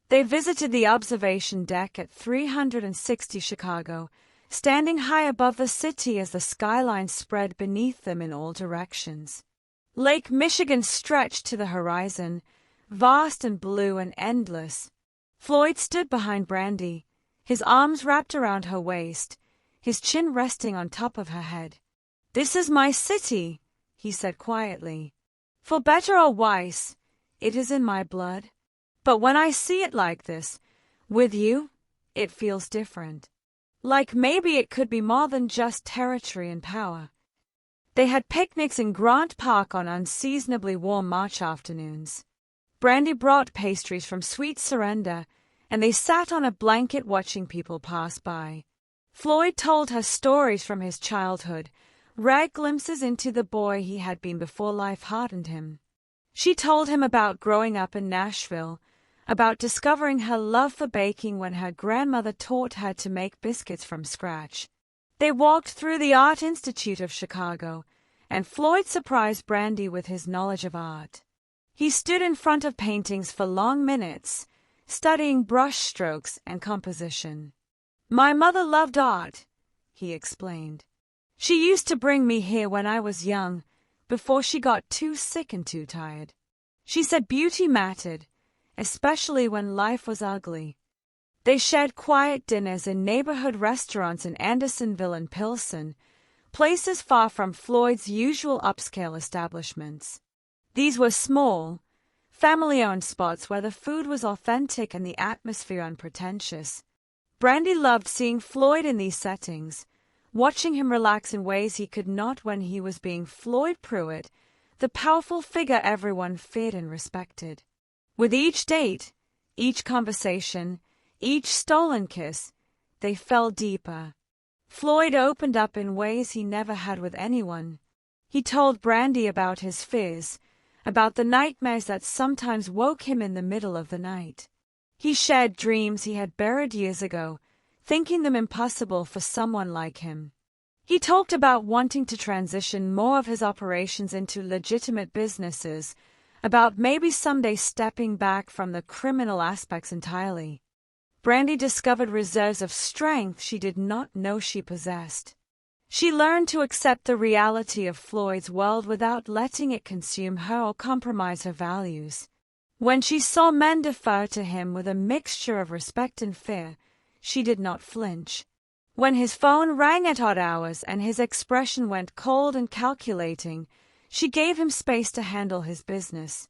They visited the observation deck at 360 Chicago, standing high above the city as the skyline spread beneath them in all directions. Lake Michigan stretched to the horizon, vast and blue and endless. Floyd stood behind Brandi, his arms wrapped around her waist, his chin resting on top of her head. "This is my city," he said quietly. "For better or worse, it is in my blood. But when I see it like this, with you, it feels different. Like maybe it could be more than just territory and power." They had picnics in Grant Park on unseasonably warm March afternoons. Brandi brought pastries from Sweet Surrender, and they sat on a blanket watching people pass by. Floyd told her stories from his childhood, rare glimpses into the boy he had been before life hardened him. She told him about growing up in Nashville, about discovering her love for baking when her grandmother taught her to make biscuits from scratch. They walked through the Art Institute of Chicago, and Floyd surprised Brandi with his knowledge of art. He stood in front of paintings for long minutes, studying brush strokes and composition. "My mother loved art," he explained. "She used to bring me here when I was young, before she got too sick and too tired. She said beauty mattered, especially when life was ugly." They shared quiet dinners in neighborhood restaurants in Andersonville and Pilsen, places far from Floyd's usual upscale establishments. These were small, family-owned spots where the food was authentic and the atmosphere unpretentious. Brandi loved seeing Floyd in these settings, watching him relax in ways he could not when he was being Floyd Pruitt, the powerful figure everyone feared and respected. With each date, Each conversation, each stolen kiss, they fell deeper. Floyd opened up in ways he never had with anyone. He told Brandi about his fears, about the nightmares that sometimes woke him in the middle of the night. He shared dreams he had buried years ago, thinking them impossible for someone like him. He talked about wanting to transition more of his operations into legitimate businesses, about maybe someday stepping back from the criminal aspects entirely. Brandi discovered reserves of strength she did not know she possessed. She learned to accept the reality of Floyd's world without letting it consume her or compromise her values. When she saw men defer to him with a mixture of respect and fear, she did not flinch. When his phone rang at odd hours and his expression went cold and calculating, she gave him space to handle his business.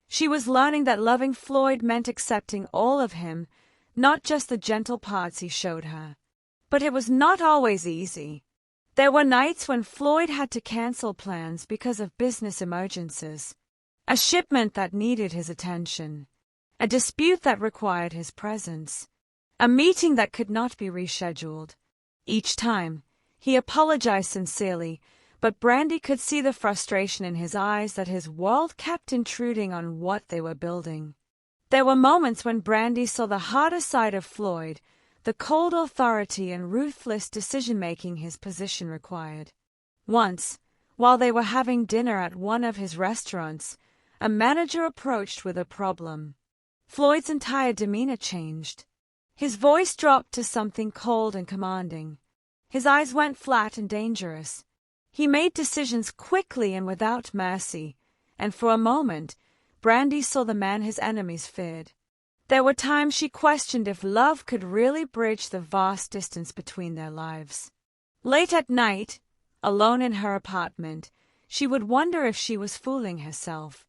She was learning that loving Floyd meant accepting all of him, not just the gentle parts he showed her. But it was not always easy. There were nights when Floyd had to cancel plans because of business emergencies. A shipment that needed his attention. A dispute that required his presence. A meeting that could not be rescheduled. Each time, he apologized sincerely, but Brandi could see the frustration in his eyes that his world kept intruding on what they were building. There were moments when Brandi saw the harder side of Floyd, the cold authority and ruthless decision-making his position required. Once, while they were having dinner at one of his restaurants, a manager approached with a problem. Floyd's entire demeanor changed. His voice dropped to something cold and commanding. His eyes went flat and dangerous. He made decisions quickly and without mercy, and for a moment, Brandi saw the man his enemies feared. There were times she questioned if love could really bridge the vast distance between their lives. Late at night, alone in her apartment, she would wonder if she was fooling herself.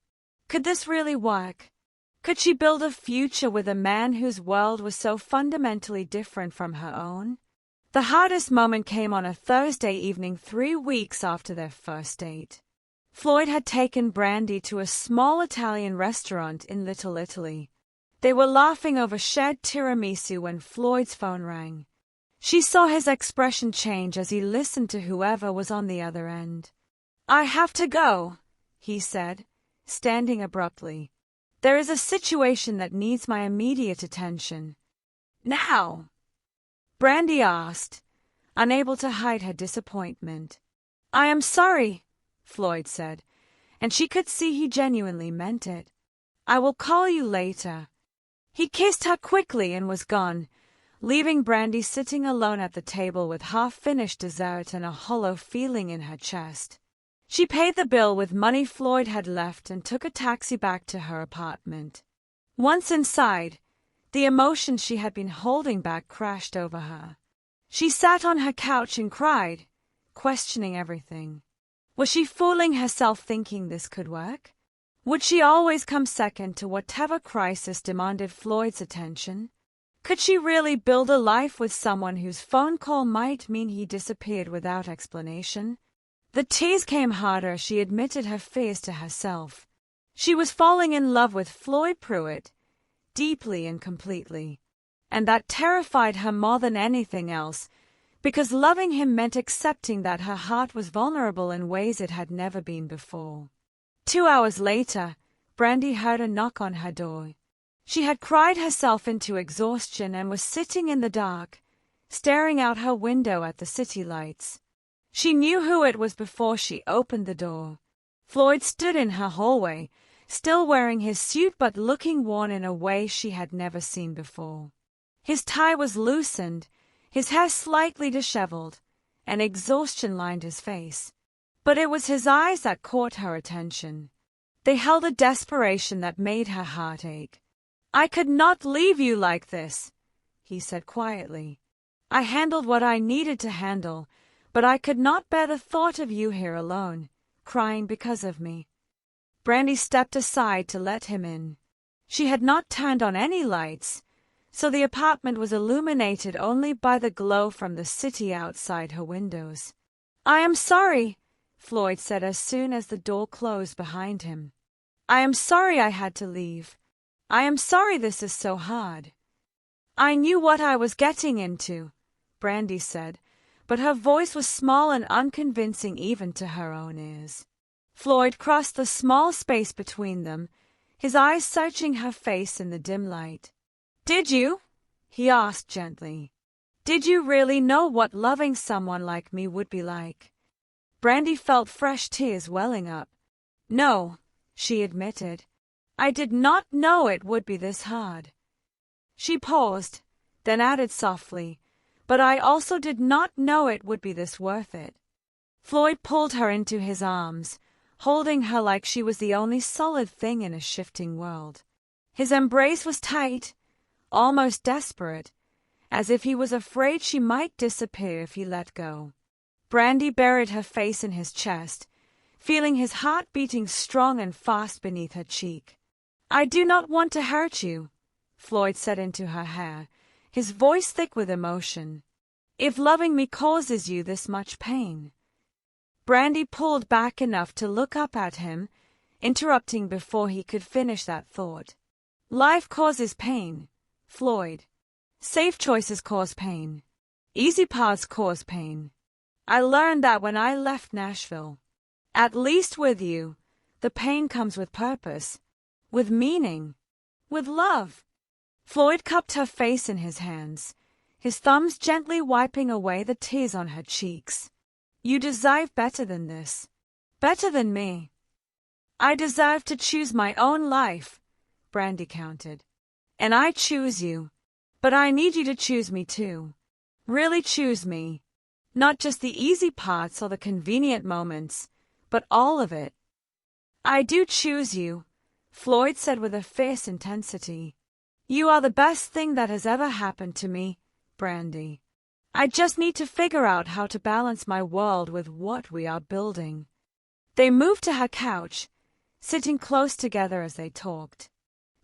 Could this really work? Could she build a future with a man whose world was so fundamentally different from her own? The hardest moment came on a Thursday evening 3 weeks after their first date. Floyd had taken Brandi to a small Italian restaurant in Little Italy. They were laughing over shared tiramisu when Floyd's phone rang. She saw his expression change as he listened to whoever was on the other end. "I have to go," he said, standing abruptly. "There is a situation that needs my immediate attention." "Now?" Brandi asked, unable to hide her disappointment. "I am sorry," Floyd said, and she could see he genuinely meant it. "I will call you later." He kissed her quickly and was gone, leaving Brandi sitting alone at the table with half-finished dessert and a hollow feeling in her chest. She paid the bill with money Floyd had left and took a taxi back to her apartment. Once inside, the emotions she had been holding back crashed over her. She sat on her couch and cried, questioning everything. Was she fooling herself thinking this could work? Would she always come second to whatever crisis demanded Floyd's attention? Could she really build a life with someone whose phone call might mean he disappeared without explanation? The tears came harder as she admitted her fears to herself. She was falling in love with Floyd Pruitt, deeply and completely. And that terrified her more than anything else, because loving him meant accepting that her heart was vulnerable in ways it had never been before. 2 hours later, Brandi heard a knock on her door. She had cried herself into exhaustion and was sitting in the dark, staring out her window at the city lights. She knew who it was before she opened the door. Floyd stood in her hallway, still wearing his suit but looking worn in a way she had never seen before. His tie was loosened, his hair slightly disheveled, and exhaustion lined his face. But it was his eyes that caught her attention. They held a desperation that made her heart ache. "I could not leave you like this," he said quietly. "I handled what I needed to handle, but I could not bear the thought of you here alone, crying because of me." Brandi stepped aside to let him in. She had not turned on any lights, so the apartment was illuminated only by the glow from the city outside her windows. "I am sorry," Floyd said as soon as the door closed behind him. "I am sorry I had to leave. I am sorry this is so hard. I knew what I was getting into, Brandi said, but her voice was small and unconvincing even to her own ears. Floyd crossed the small space between them, his eyes searching her face in the dim light. Did you? He asked gently. Did you really know what loving someone like me would be like? Brandi felt fresh tears welling up. No, she admitted. I did not know it would be this hard. She paused, then added softly, but I also did not know it would be this worth it. Floyd pulled her into his arms, holding her like she was the only solid thing in a shifting world. His embrace was tight, almost desperate, as if he was afraid she might disappear if he let go. Brandi buried her face in his chest, feeling his heart beating strong and fast beneath her cheek. I do not want to hurt you, Floyd said into her hair, his voice thick with emotion. If loving me causes you this much pain. Brandi pulled back enough to look up at him, interrupting before he could finish that thought. Life causes pain, Floyd. Safe choices cause pain. Easy paths cause pain. I learned that when I left Nashville. At least with you, the pain comes with purpose, with meaning, with love. Floyd cupped her face in his hands, his thumbs gently wiping away the tears on her cheeks. You deserve better than this. Better than me. I deserve to choose my own life, Brandi countered. And I choose you. But I need you to choose me too. Really choose me. Not just the easy parts or the convenient moments, but all of it. I do choose you, Floyd said with a fierce intensity. You are the best thing that has ever happened to me, Brandi. I just need to figure out how to balance my world with what we are building. They moved to her couch, sitting close together as they talked.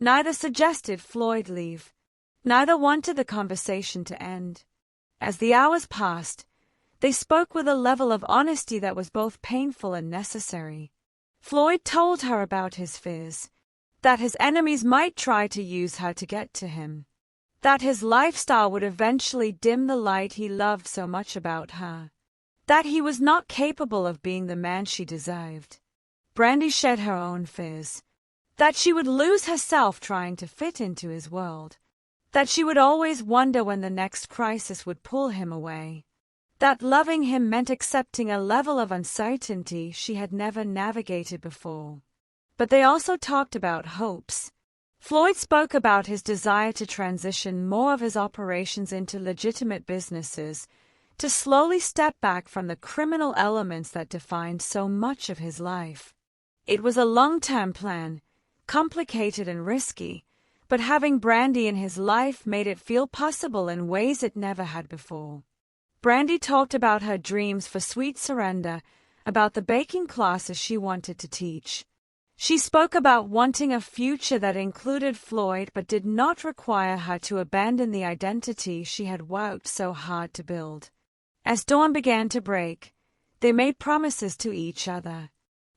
Neither suggested Floyd leave. Neither wanted the conversation to end. As the hours passed, they spoke with a level of honesty that was both painful and necessary. Floyd told her about his fears, that his enemies might try to use her to get to him, that his lifestyle would eventually dim the light he loved so much about her, that he was not capable of being the man she deserved. Brandi shared her own fears, that she would lose herself trying to fit into his world, that she would always wonder when the next crisis would pull him away, that loving him meant accepting a level of uncertainty she had never navigated before. But they also talked about hopes. Floyd spoke about his desire to transition more of his operations into legitimate businesses, to slowly step back from the criminal elements that defined so much of his life. It was a long-term plan, complicated and risky, but having Brandi in his life made it feel possible in ways it never had before. Brandi talked about her dreams for Sweet Surrender, about the baking classes she wanted to teach. She spoke about wanting a future that included Floyd but did not require her to abandon the identity she had worked so hard to build. As dawn began to break, they made promises to each other.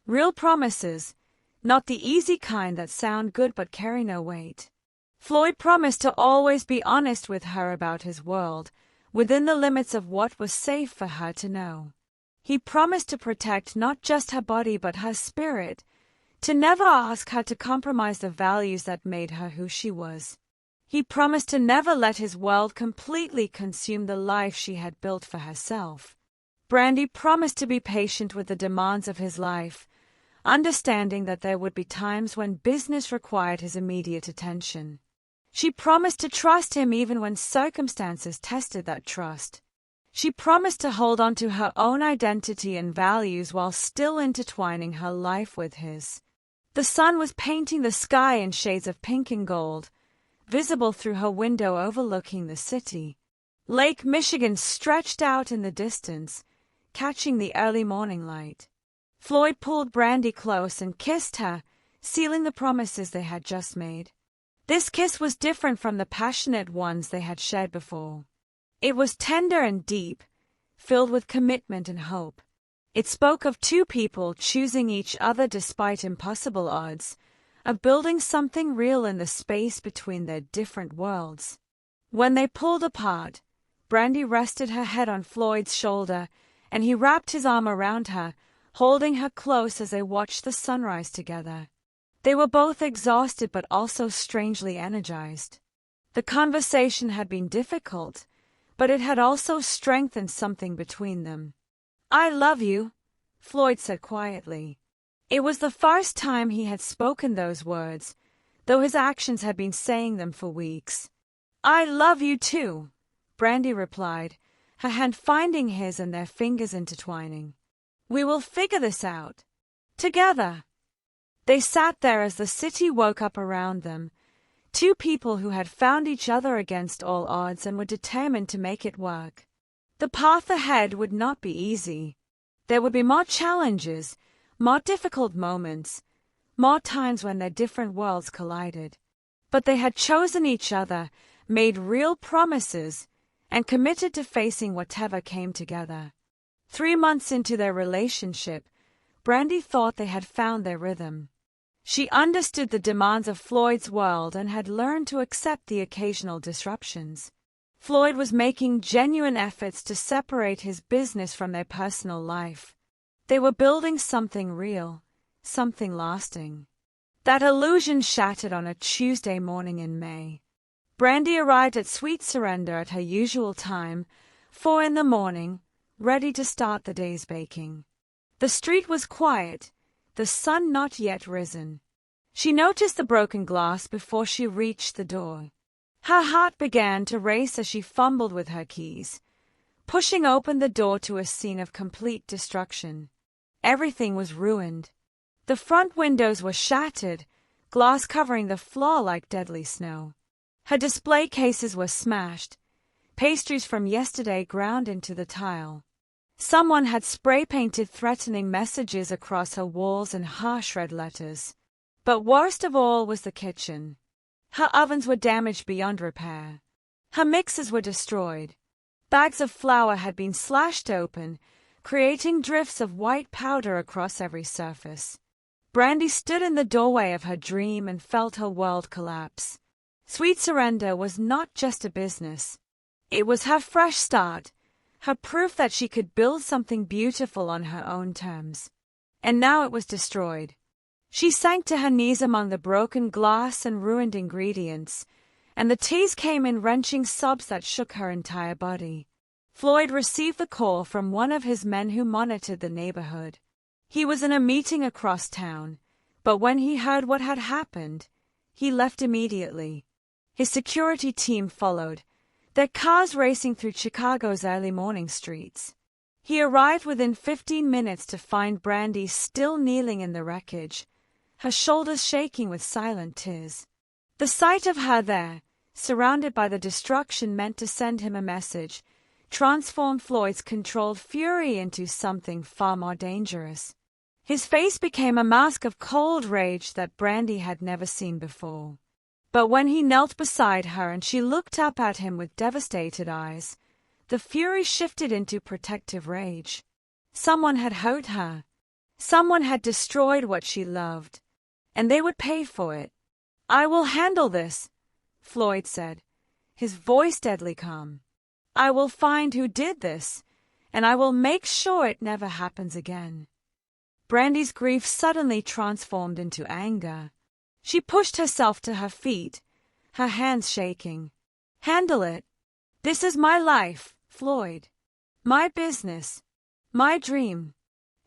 Real promises, not the easy kind that sound good but carry no weight. Floyd promised to always be honest with her about his world, within the limits of what was safe for her to know. He promised to protect not just her body but her spirit, to never ask her to compromise the values that made her who she was. He promised to never let his world completely consume the life she had built for herself. Brandi promised to be patient with the demands of his life, understanding that there would be times when business required his immediate attention. She promised to trust him even when circumstances tested that trust. She promised to hold on to her own identity and values while still intertwining her life with his. The sun was painting the sky in shades of pink and gold, visible through her window overlooking the city. Lake Michigan stretched out in the distance, catching the early morning light. Floyd pulled Brandi close and kissed her, sealing the promises they had just made. This kiss was different from the passionate ones they had shared before. It was tender and deep, filled with commitment and hope. It spoke of two people choosing each other despite impossible odds, of building something real in the space between their different worlds. When they pulled apart, Brandi rested her head on Floyd's shoulder, and he wrapped his arm around her, holding her close as they watched the sunrise together. They were both exhausted but also strangely energized. The conversation had been difficult, but it had also strengthened something between them. "I love you," Floyd said quietly. It was the first time he had spoken those words, though his actions had been saying them for weeks. "I love you too," Brandi replied, her hand finding his and their fingers intertwining. "We will figure this out. Together." They sat there as the city woke up around them, two people who had found each other against all odds and were determined to make it work. The path ahead would not be easy. There would be more challenges, more difficult moments, more times when their different worlds collided. But they had chosen each other, made real promises, and committed to facing whatever came together. 3 months into their relationship, Brandi thought they had found their rhythm. She understood the demands of Floyd's world and had learned to accept the occasional disruptions. Floyd was making genuine efforts to separate his business from their personal life. They were building something real, something lasting. That illusion shattered on a Tuesday morning in May. Brandi arrived at Sweet Surrender at her usual time, 4 in the morning, ready to start the day's baking. The street was quiet, the sun not yet risen. She noticed the broken glass before she reached the door. Her heart began to race as she fumbled with her keys, pushing open the door to a scene of complete destruction. Everything was ruined. The front windows were shattered, glass covering the floor like deadly snow. Her display cases were smashed, pastries from yesterday ground into the tile. Someone had spray-painted threatening messages across her walls in harsh red letters. But worst of all was the kitchen. Her ovens were damaged beyond repair. Her mixers were destroyed. Bags of flour had been slashed open, creating drifts of white powder across every surface. Brandi stood in the doorway of her dream and felt her world collapse. Sweet Surrender was not just a business. It was her fresh start, her proof that she could build something beautiful on her own terms. And now it was destroyed. She sank to her knees among the broken glass and ruined ingredients, and the tears came in wrenching sobs that shook her entire body. Floyd received the call from one of his men who monitored the neighborhood. He was in a meeting across town, but when he heard what had happened, he left immediately. His security team followed, their cars racing through Chicago's early morning streets. He arrived within 15 minutes to find Brandi still kneeling in the wreckage, her shoulders shaking with silent tears. The sight of her there, surrounded by the destruction meant to send him a message, transformed Floyd's controlled fury into something far more dangerous. His face became a mask of cold rage that Brandi had never seen before. But when he knelt beside her and she looked up at him with devastated eyes, the fury shifted into protective rage. Someone had hurt her. Someone had destroyed what she loved. And they would pay for it. "I will handle this," Floyd said, his voice deadly calm. "I will find who did this, and I will make sure it never happens again." Brandi's grief suddenly transformed into anger. She pushed herself to her feet, her hands shaking. "Handle it. This is my life, Floyd. My business. My dream.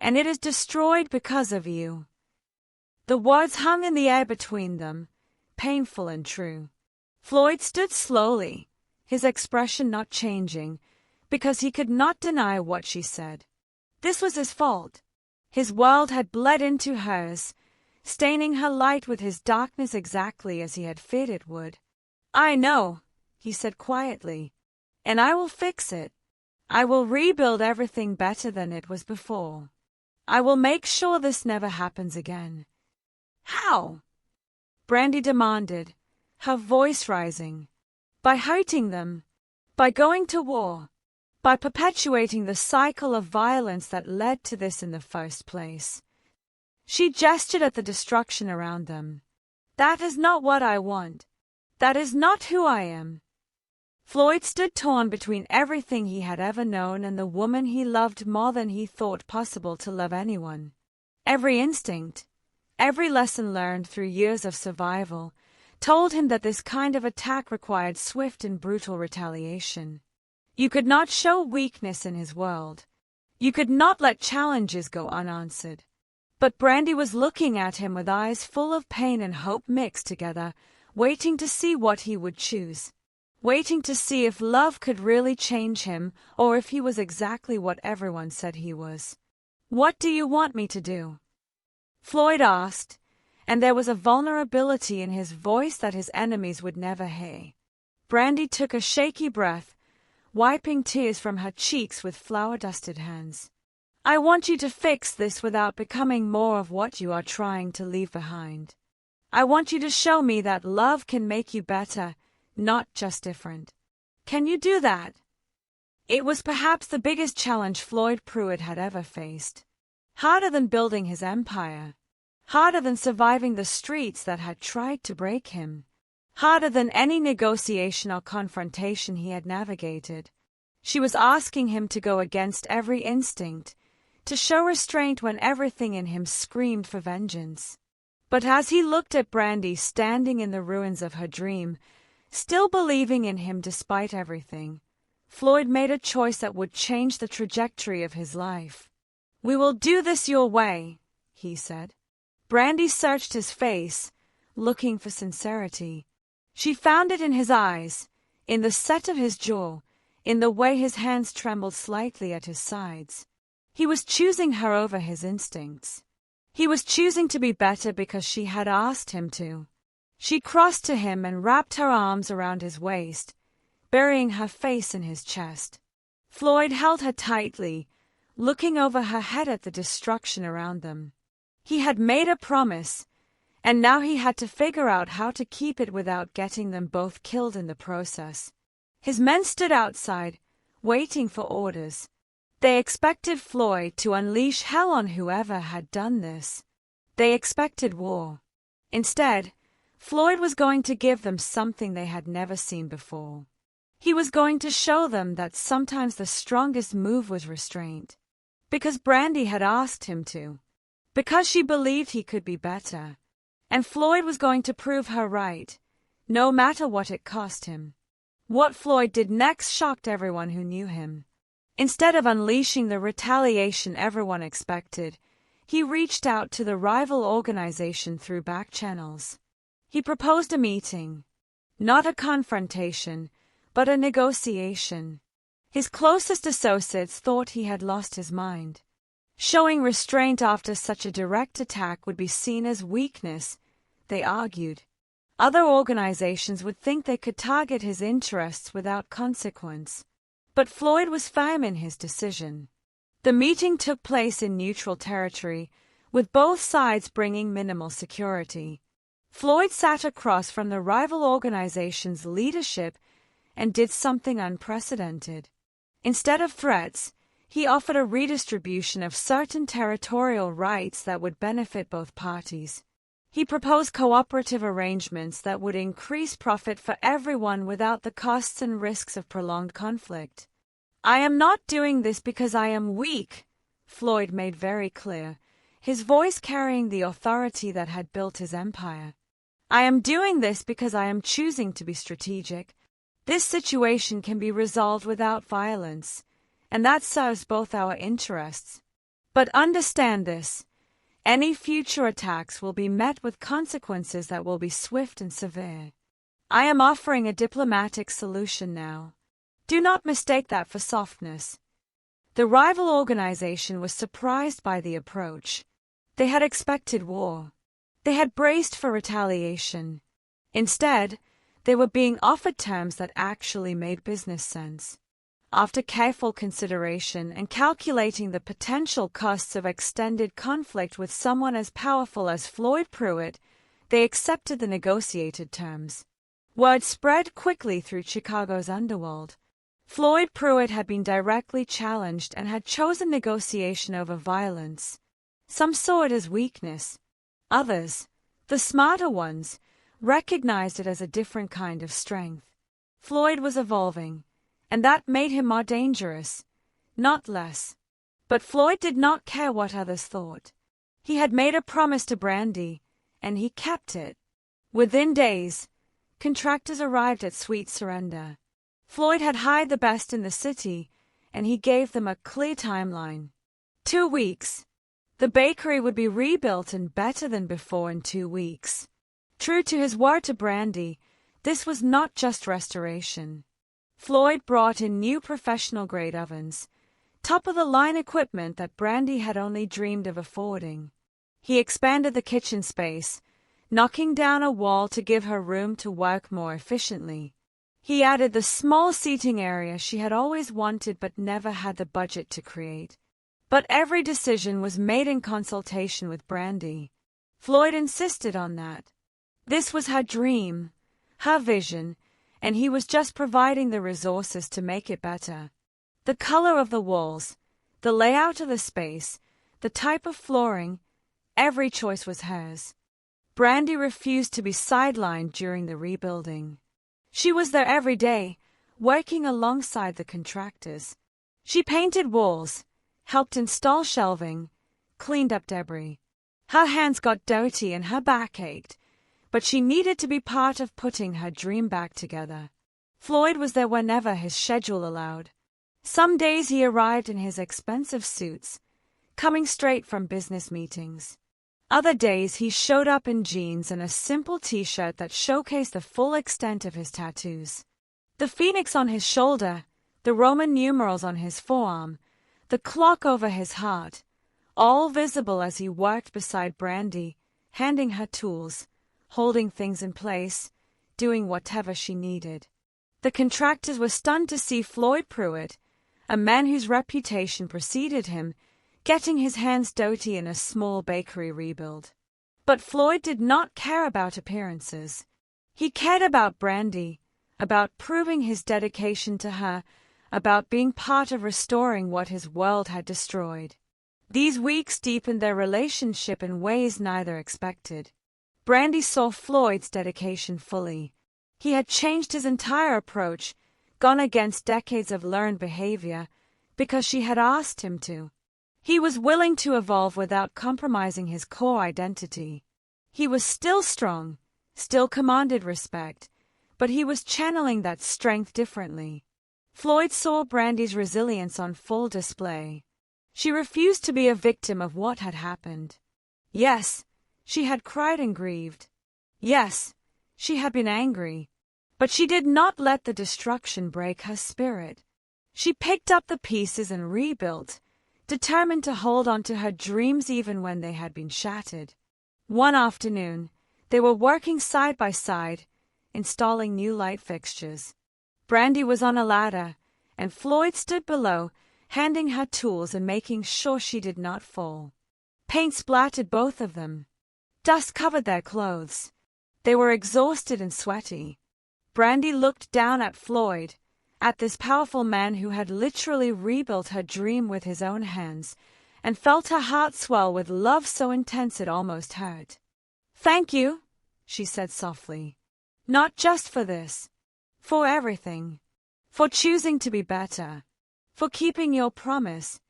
And it is destroyed because of you." The words hung in the air between them, painful and true. Floyd stood slowly, his expression not changing, because he could not deny what she said. This was his fault. His world had bled into hers, staining her light with his darkness exactly as he had feared it would. "I know," he said quietly, "and I will fix it. I will rebuild everything better than it was before. I will make sure this never happens again." "How?" Brandi demanded, her voice rising. "By hurting them, by going to war, by perpetuating the cycle of violence that led to this in the first place." She gestured at the destruction around them. That is not what I want. That is not who I am. Floyd stood torn between everything he had ever known and the woman he loved more than he thought possible to love anyone. Every instinct, every lesson learned through years of survival, told him that this kind of attack required swift and brutal retaliation. You could not show weakness in his world. You could not let challenges go unanswered. But Brandi was looking at him with eyes full of pain and hope mixed together, waiting to see what he would choose. Waiting to see if love could really change him or if he was exactly what everyone said he was. What do you want me to do? Floyd asked, and there was a vulnerability in his voice that his enemies would never hear. Brandi took a shaky breath, wiping tears from her cheeks with flour-dusted hands. I want you to fix this without becoming more of what you are trying to leave behind. I want you to show me that love can make you better, not just different. Can you do that? It was perhaps the biggest challenge Floyd Pruitt had ever faced. Harder than building his empire. Harder than surviving the streets that had tried to break him. Harder than any negotiation or confrontation he had navigated. She was asking him to go against every instinct, to show restraint when everything in him screamed for vengeance. But as he looked at Brandi standing in the ruins of her dream, still believing in him despite everything, Floyd made a choice that would change the trajectory of his life. We will do this your way, he said. Brandi searched his face, looking for sincerity. She found it in his eyes, in the set of his jaw, in the way his hands trembled slightly at his sides. He was choosing her over his instincts. He was choosing to be better because she had asked him to. She crossed to him and wrapped her arms around his waist, burying her face in his chest. Floyd held her tightly, looking over her head at the destruction around them. He had made a promise, and now he had to figure out how to keep it without getting them both killed in the process. His men stood outside, waiting for orders. They expected Floyd to unleash hell on whoever had done this. They expected war. Instead, Floyd was going to give them something they had never seen before. He was going to show them that sometimes the strongest move was restraint. Because Brandi had asked him to. Because she believed he could be better. And Floyd was going to prove her right, no matter what it cost him. What Floyd did next shocked everyone who knew him. Instead of unleashing the retaliation everyone expected, he reached out to the rival organization through back channels. He proposed a meeting. Not a confrontation, but a negotiation. His closest associates thought he had lost his mind. Showing restraint after such a direct attack would be seen as weakness, they argued. Other organizations would think they could target his interests without consequence. But Floyd was firm in his decision. The meeting took place in neutral territory, with both sides bringing minimal security. Floyd sat across from the rival organization's leadership and did something unprecedented. Instead of threats, he offered a redistribution of certain territorial rights that would benefit both parties. He proposed cooperative arrangements that would increase profit for everyone without the costs and risks of prolonged conflict. I am not doing this because I am weak, Floyd made very clear, his voice carrying the authority that had built his empire. I am doing this because I am choosing to be strategic. This situation can be resolved without violence, and that serves both our interests. But understand this. Any future attacks will be met with consequences that will be swift and severe. I am offering a diplomatic solution now. Do not mistake that for softness. The rival organization was surprised by the approach. They had expected war. They had braced for retaliation. Instead, they were being offered terms that actually made business sense. After careful consideration and calculating the potential costs of extended conflict with someone as powerful as Floyd Pruitt, they accepted the negotiated terms. Word spread quickly through Chicago's underworld. Floyd Pruitt had been directly challenged and had chosen negotiation over violence. Some saw it as weakness. Others, The smarter ones recognized it as a different kind of strength. Floyd was evolving, and that made him more dangerous, not less. But Floyd did not care what others thought. He had made a promise to Brandi, and he kept it. Within days, contractors arrived at Sweet Surrender. Floyd had hired the best in the city, and he gave them a clear timeline. 2 weeks. The bakery would be rebuilt and better than before in 2 weeks. True to his word to Brandi, this was not just restoration. Floyd brought in new professional-grade ovens, top-of-the-line equipment that Brandi had only dreamed of affording. He expanded the kitchen space, knocking down a wall to give her room to work more efficiently. He added the small seating area she had always wanted but never had the budget to create. But every decision was made in consultation with Brandi. Floyd insisted on that. This was her dream, her vision, and he was just providing the resources to make it better. The color of the walls, the layout of the space, the type of flooring, every choice was hers. Brandi refused to be sidelined during the rebuilding. She was there every day, working alongside the contractors. She painted walls, helped install shelving, cleaned up debris. Her hands got dirty and her back ached, but she needed to be part of putting her dream back together. Floyd was there whenever his schedule allowed. Some days he arrived in his expensive suits, coming straight from business meetings. Other days he showed up in jeans and a simple t-shirt that showcased the full extent of his tattoos. The phoenix on his shoulder, the Roman numerals on his forearm, the clock over his heart, all visible as he worked beside Brandi, handing her tools, holding things in place, doing whatever she needed. The contractors were stunned to see Floyd Pruitt, a man whose reputation preceded him, getting his hands dirty in a small bakery rebuild. But Floyd did not care about appearances. He cared about Brandi, about proving his dedication to her, about being part of restoring what his world had destroyed. These weeks deepened their relationship in ways neither expected. Brandi saw Floyd's dedication fully. He had changed his entire approach, gone against decades of learned behavior, because she had asked him to. He was willing to evolve without compromising his core identity. He was still strong, still commanded respect, but he was channeling that strength differently. Floyd saw Brandi's resilience on full display. She refused to be a victim of what had happened. Yes, she had cried and grieved. Yes, she had been angry. But she did not let the destruction break her spirit. She picked up the pieces and rebuilt, determined to hold on to her dreams even when they had been shattered. One afternoon, they were working side by side, installing new light fixtures. Brandi was on a ladder, and Floyd stood below, handing her tools and making sure she did not fall. Paint splattered both of them. Dust covered their clothes. They were exhausted and sweaty. Brandi looked down at Floyd, at this powerful man who had literally rebuilt her dream with his own hands, and felt her heart swell with love so intense it almost hurt. "Thank you," she said softly. "Not just for this. For everything. For choosing to be better. For keeping your promise."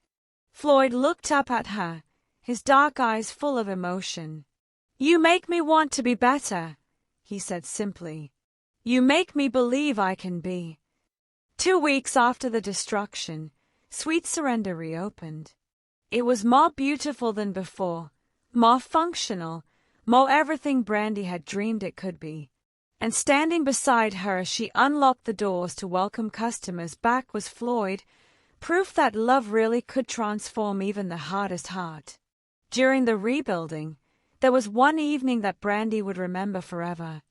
Floyd looked up at her, his dark eyes full of emotion. "You make me want to be better," he said simply. "You make me believe I can be." 2 weeks after the destruction, Sweet Surrender reopened. It was more beautiful than before, more functional, more everything Brandi had dreamed it could be. And standing beside her as she unlocked the doors to welcome customers back was Floyd, proof that love really could transform even the hardest heart. During the rebuilding, there was one evening that Brandi would remember forever.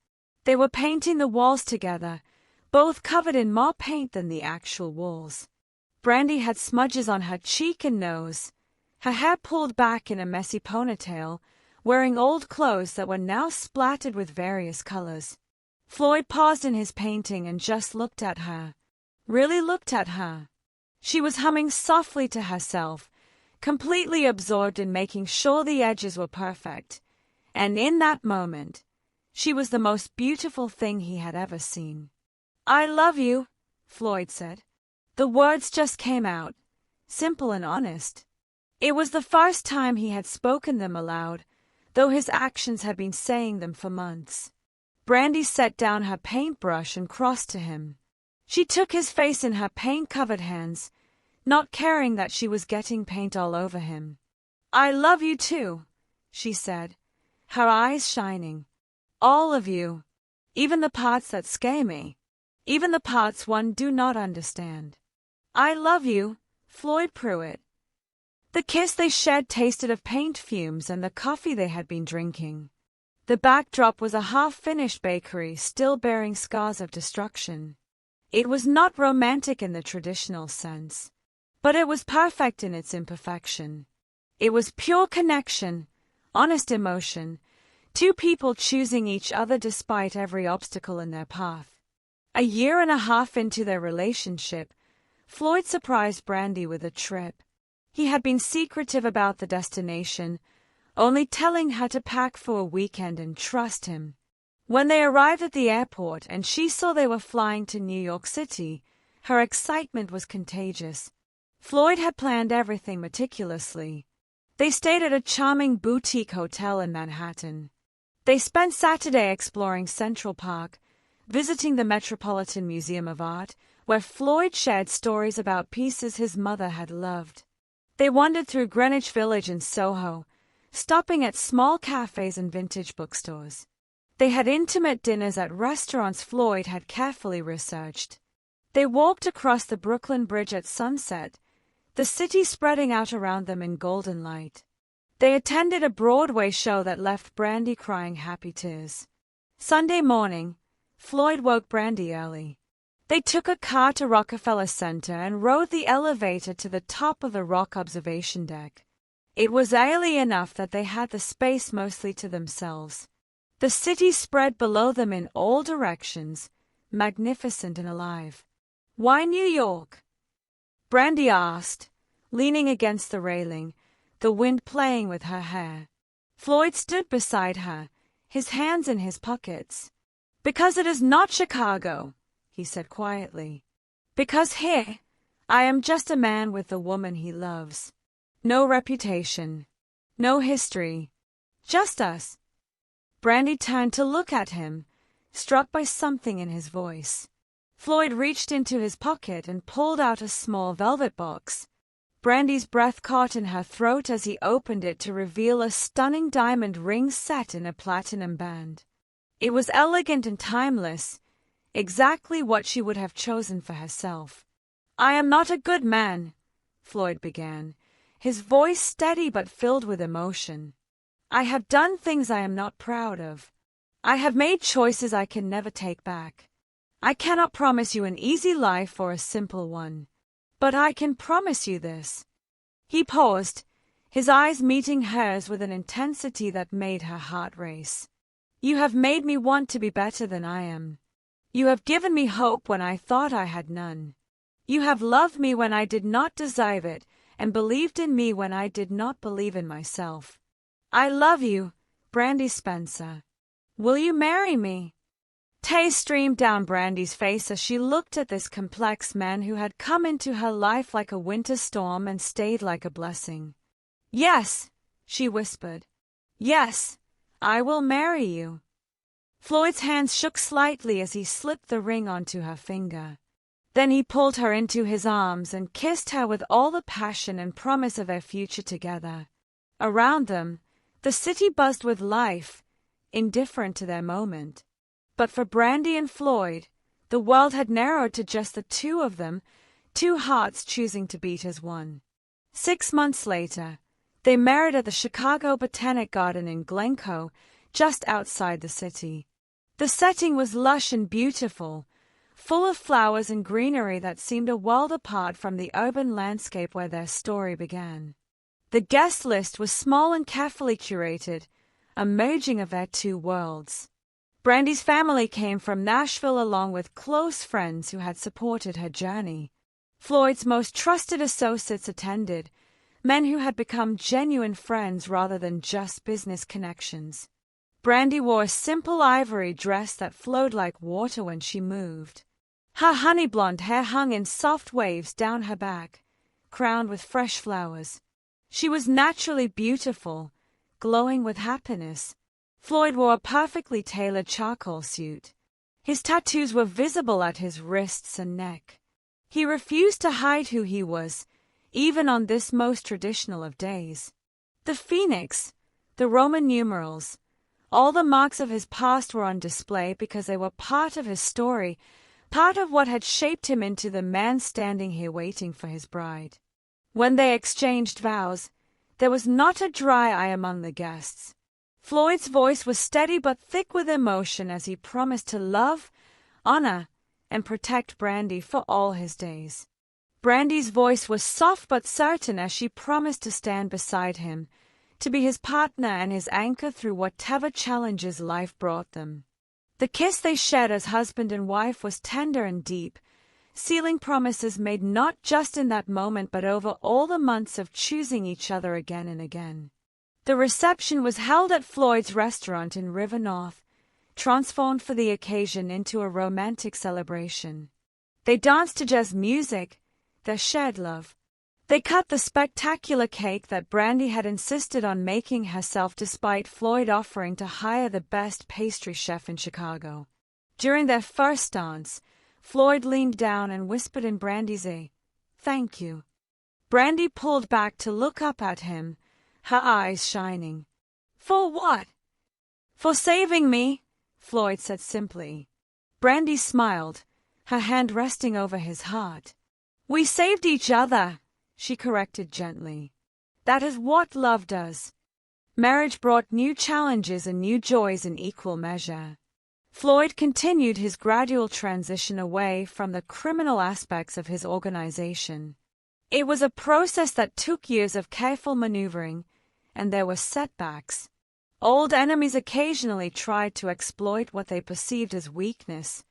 They were painting the walls together, both covered in more paint than the actual walls. Brandi had smudges on her cheek and nose, her hair pulled back in a messy ponytail, wearing old clothes that were now splattered with various colors. Floyd paused in his painting and just looked at her. Really looked at her. She was humming softly to herself, completely absorbed in making sure the edges were perfect, And in that moment, she was the most beautiful thing he had ever seen. "I love you," Floyd said. The words just came out, simple and honest. It was the first time he had spoken them aloud, though his actions had been saying them for months. Brandi set down her paintbrush and crossed to him. She took his face in her paint-covered hands, not caring that she was getting paint all over him. "I love you too," she said, her eyes shining. "All of you. Even the parts that scare me. Even the parts one do not understand. I love you, Floyd Pruitt." The kiss they shared tasted of paint fumes and the coffee they had been drinking. The backdrop was a half-finished bakery still bearing scars of destruction. It was not romantic in the traditional sense, but it was perfect in its imperfection. It was pure connection, honest emotion, two people choosing each other despite every obstacle in their path. A year and a half into their relationship, Floyd surprised Brandi with a trip. He had been secretive about the destination, only telling her to pack for a weekend and trust him. When they arrived at the airport and she saw they were flying to New York City, her excitement was contagious. Floyd had planned everything meticulously. They stayed at a charming boutique hotel in Manhattan. They spent Saturday exploring Central Park, visiting the Metropolitan Museum of Art, where Floyd shared stories about pieces his mother had loved. They wandered through Greenwich Village and Soho, stopping at small cafes and vintage bookstores. They had intimate dinners at restaurants Floyd had carefully researched. They walked across the Brooklyn Bridge at sunset, the city spreading out around them in golden light. They attended a Broadway show that left Brandi crying happy tears. Sunday morning, Floyd woke Brandi early. They took a car to Rockefeller Center and rode the elevator to the top of the Rock observation deck. It was airy enough that they had the space mostly to themselves. The city spread below them in all directions, magnificent and alive. "Why New York?" Brandi asked, leaning against the railing, the wind playing with her hair. Floyd stood beside her, his hands in his pockets. "Because it is not Chicago," he said quietly. "Because here, I am just a man with the woman he loves. No reputation, no history, just us." Brandi turned to look at him, struck by something in his voice. Floyd reached into his pocket and pulled out a small velvet box. Brandi's breath caught in her throat as he opened it to reveal a stunning diamond ring set in a platinum band. It was elegant and timeless, exactly what she would have chosen for herself. "I am not a good man," Floyd began, his voice steady but filled with emotion. "I have done things I am not proud of. I have made choices I can never take back. I cannot promise you an easy life or a simple one. But I can promise you this." He paused, his eyes meeting hers with an intensity that made her heart race. "You have made me want to be better than I am. You have given me hope when I thought I had none. You have loved me when I did not deserve it and believed in me when I did not believe in myself. I love you, Brandi Spencer. Will you marry me?" Tears streamed down Brandi's face as she looked at this complex man who had come into her life like a winter storm and stayed like a blessing. "Yes," she whispered. "Yes, I will marry you." Floyd's hands shook slightly as he slipped the ring onto her finger. Then he pulled her into his arms and kissed her with all the passion and promise of their future together. Around them, the city buzzed with life, indifferent to their moment. But for Brandi and Floyd, the world had narrowed to just the two of them, two hearts choosing to beat as one. 6 months later, they married at the Chicago Botanic Garden in Glencoe, just outside the city. The setting was lush and beautiful, full of flowers and greenery that seemed a world apart from the urban landscape where their story began. The guest list was small and carefully curated, a merging of their two worlds. Brandi's family came from Nashville along with close friends who had supported her journey. Floyd's most trusted associates attended, men who had become genuine friends rather than just business connections. Brandi wore a simple ivory dress that flowed like water when she moved. Her honey blonde hair hung in soft waves down her back, crowned with fresh flowers. She was naturally beautiful, glowing with happiness. Floyd wore a perfectly tailored charcoal suit. His tattoos were visible at his wrists and neck. He refused to hide who he was, even on this most traditional of days. The phoenix, the Roman numerals, all the marks of his past were on display because they were part of his story, part of what had shaped him into the man standing here waiting for his bride. When they exchanged vows, there was not a dry eye among the guests. Floyd's voice was steady but thick with emotion as he promised to love, honor, and protect Brandi for all his days. Brandi's voice was soft but certain as she promised to stand beside him, to be his partner and his anchor through whatever challenges life brought them. The kiss they shared as husband and wife was tender and deep, sealing promises made not just in that moment but over all the months of choosing each other again and again. The reception was held at Floyd's restaurant in River North, transformed for the occasion into a romantic celebration. They danced to jazz music, their shared love. They cut the spectacular cake that Brandi had insisted on making herself despite Floyd offering to hire the best pastry chef in Chicago. During their first dance, Floyd leaned down and whispered in Brandi's ear, "Thank you." Brandi pulled back to look up at him, her eyes shining. "For what?" "For saving me," Floyd said simply. Brandi smiled, her hand resting over his heart. "We saved each other," she corrected gently. "That is what love does." Marriage brought new challenges and new joys in equal measure. Floyd continued his gradual transition away from the criminal aspects of his organization. It was a process that took years of careful maneuvering, and there were setbacks. Old enemies occasionally tried to exploit what they perceived as weakness.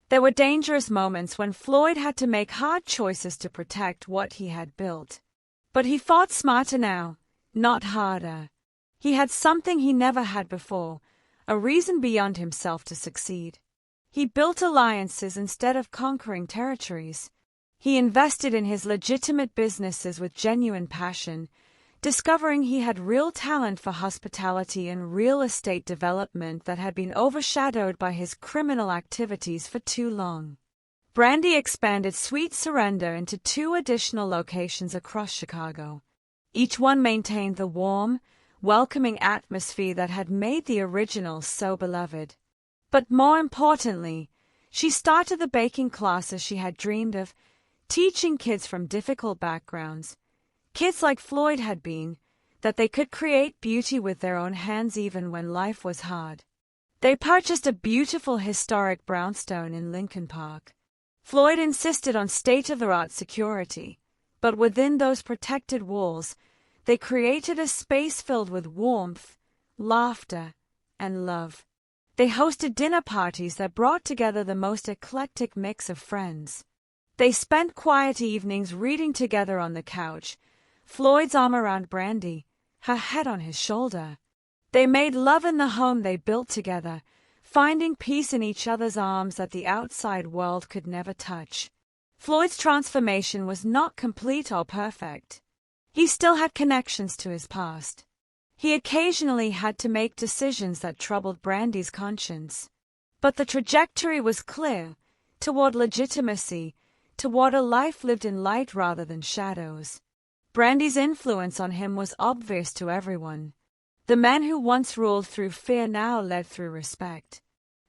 There were dangerous moments when Floyd had to make hard choices to protect what he had built. But he fought smarter now, not harder. He had something he never had before, a reason beyond himself to succeed. He built alliances instead of conquering territories. He invested in his legitimate businesses with genuine passion, discovering he had real talent for hospitality and real estate development that had been overshadowed by his criminal activities for too long. Brandi expanded Sweet Surrender into 2 additional locations across Chicago. Each one maintained the warm, welcoming atmosphere that had made the original so beloved. But more importantly, she started the baking classes she had dreamed of, teaching kids from difficult backgrounds, kids like Floyd had been, that they could create beauty with their own hands even when life was hard. They purchased a beautiful historic brownstone in Lincoln Park. Floyd insisted on state-of-the-art security, but within those protected walls, they created a space filled with warmth, laughter, and love. They hosted dinner parties that brought together the most eclectic mix of friends. They spent quiet evenings reading together on the couch, Floyd's arm around Brandi, her head on his shoulder. They made love in the home they built together, finding peace in each other's arms that the outside world could never touch. Floyd's transformation was not complete or perfect. He still had connections to his past. He occasionally had to make decisions that troubled Brandi's conscience. But the trajectory was clear, toward legitimacy, toward a life lived in light rather than shadows. Brandi's influence on him was obvious to everyone. The man who once ruled through fear now led through respect.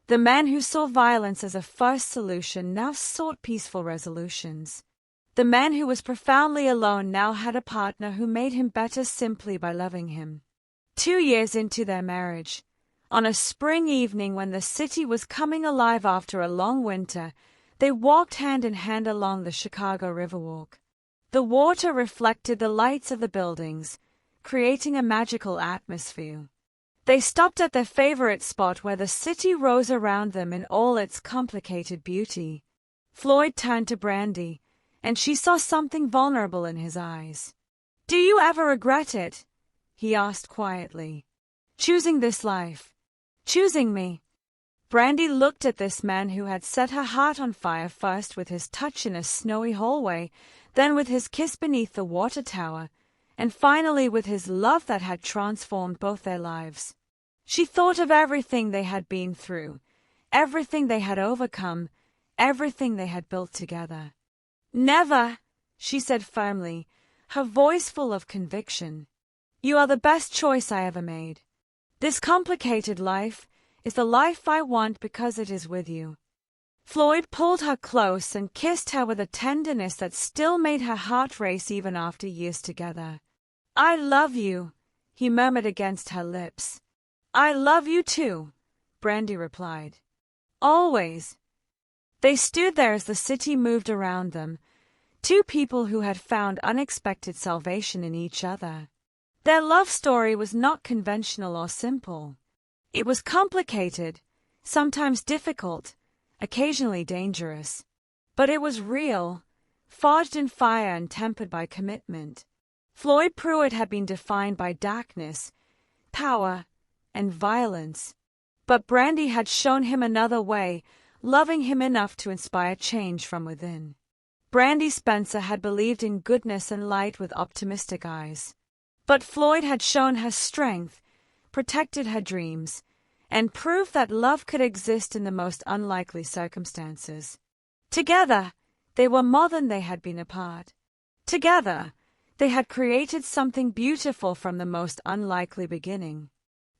The man who saw violence as a first solution now sought peaceful resolutions. The man who was profoundly alone now had a partner who made him better simply by loving him. 2 years into their marriage, on a spring evening when the city was coming alive after a long winter, they walked hand in hand along the Chicago Riverwalk. The water reflected the lights of the buildings, creating a magical atmosphere. They stopped at their favorite spot where the city rose around them in all its complicated beauty. Floyd turned to Brandi, and she saw something vulnerable in his eyes. "Do you ever regret it?" he asked quietly. "Choosing this life, choosing me. Brandi looked at this man who had set her heart on fire, first with his touch in a snowy hallway, then with his kiss beneath the water tower, and finally with his love that had transformed both their lives. She thought of everything they had been through, everything they had overcome, everything they had built together. "Never," she said firmly, her voice full of conviction. "You are the best choice I ever made. This complicated life is the life I want because it is with you." Floyd pulled her close and kissed her with a tenderness that still made her heart race even after years together. "I love you," he murmured against her lips. "I love you too," Brandi replied. "Always." They stood there as the city moved around them, two people who had found unexpected salvation in each other. Their love story was not conventional or simple. It was complicated, sometimes difficult, occasionally dangerous. But it was real, forged in fire and tempered by commitment. Floyd Pruitt had been defined by darkness, power, and violence. But Brandi had shown him another way, loving him enough to inspire change from within. Brandi Spencer had believed in goodness and light with optimistic eyes. But Floyd had shown her strength, protected her dreams, and proved that love could exist in the most unlikely circumstances. Together, they were more than they had been apart. Together, they had created something beautiful from the most unlikely beginning.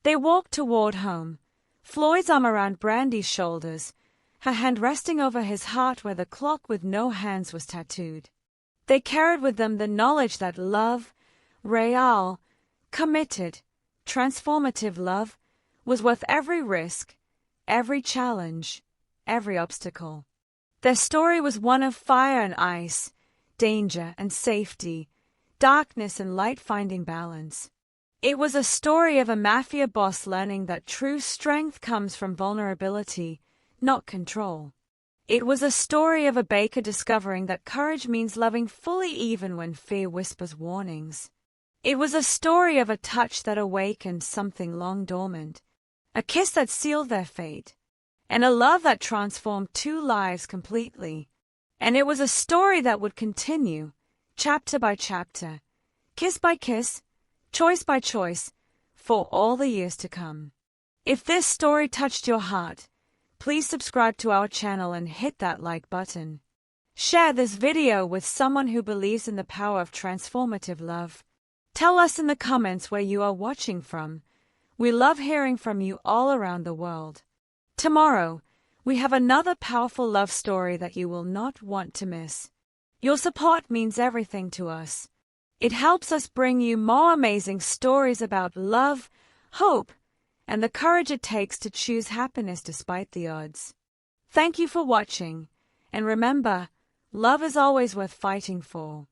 They walked toward home, Floyd's arm around Brandi's shoulders, her hand resting over his heart where the clock with no hands was tattooed. They carried with them the knowledge that love, real, committed, transformative love, was worth every risk, every challenge, every obstacle. Their story was one of fire and ice, danger and safety, darkness and light finding balance. It was a story of a mafia boss learning that true strength comes from vulnerability, not control. It was a story of a baker discovering that courage means loving fully even when fear whispers warnings. It was a story of a touch that awakened something long dormant, a kiss that sealed their fate, and a love that transformed two lives completely. And it was a story that would continue, chapter by chapter, kiss by kiss, choice by choice, for all the years to come. If this story touched your heart, please subscribe to our channel and hit that like button. Share this video with someone who believes in the power of transformative love. Tell us in the comments where you are watching from. We love hearing from you all around the world. Tomorrow, we have another powerful love story that you will not want to miss. Your support means everything to us. It helps us bring you more amazing stories about love, hope, and the courage it takes to choose happiness despite the odds. Thank you for watching, and remember, love is always worth fighting for.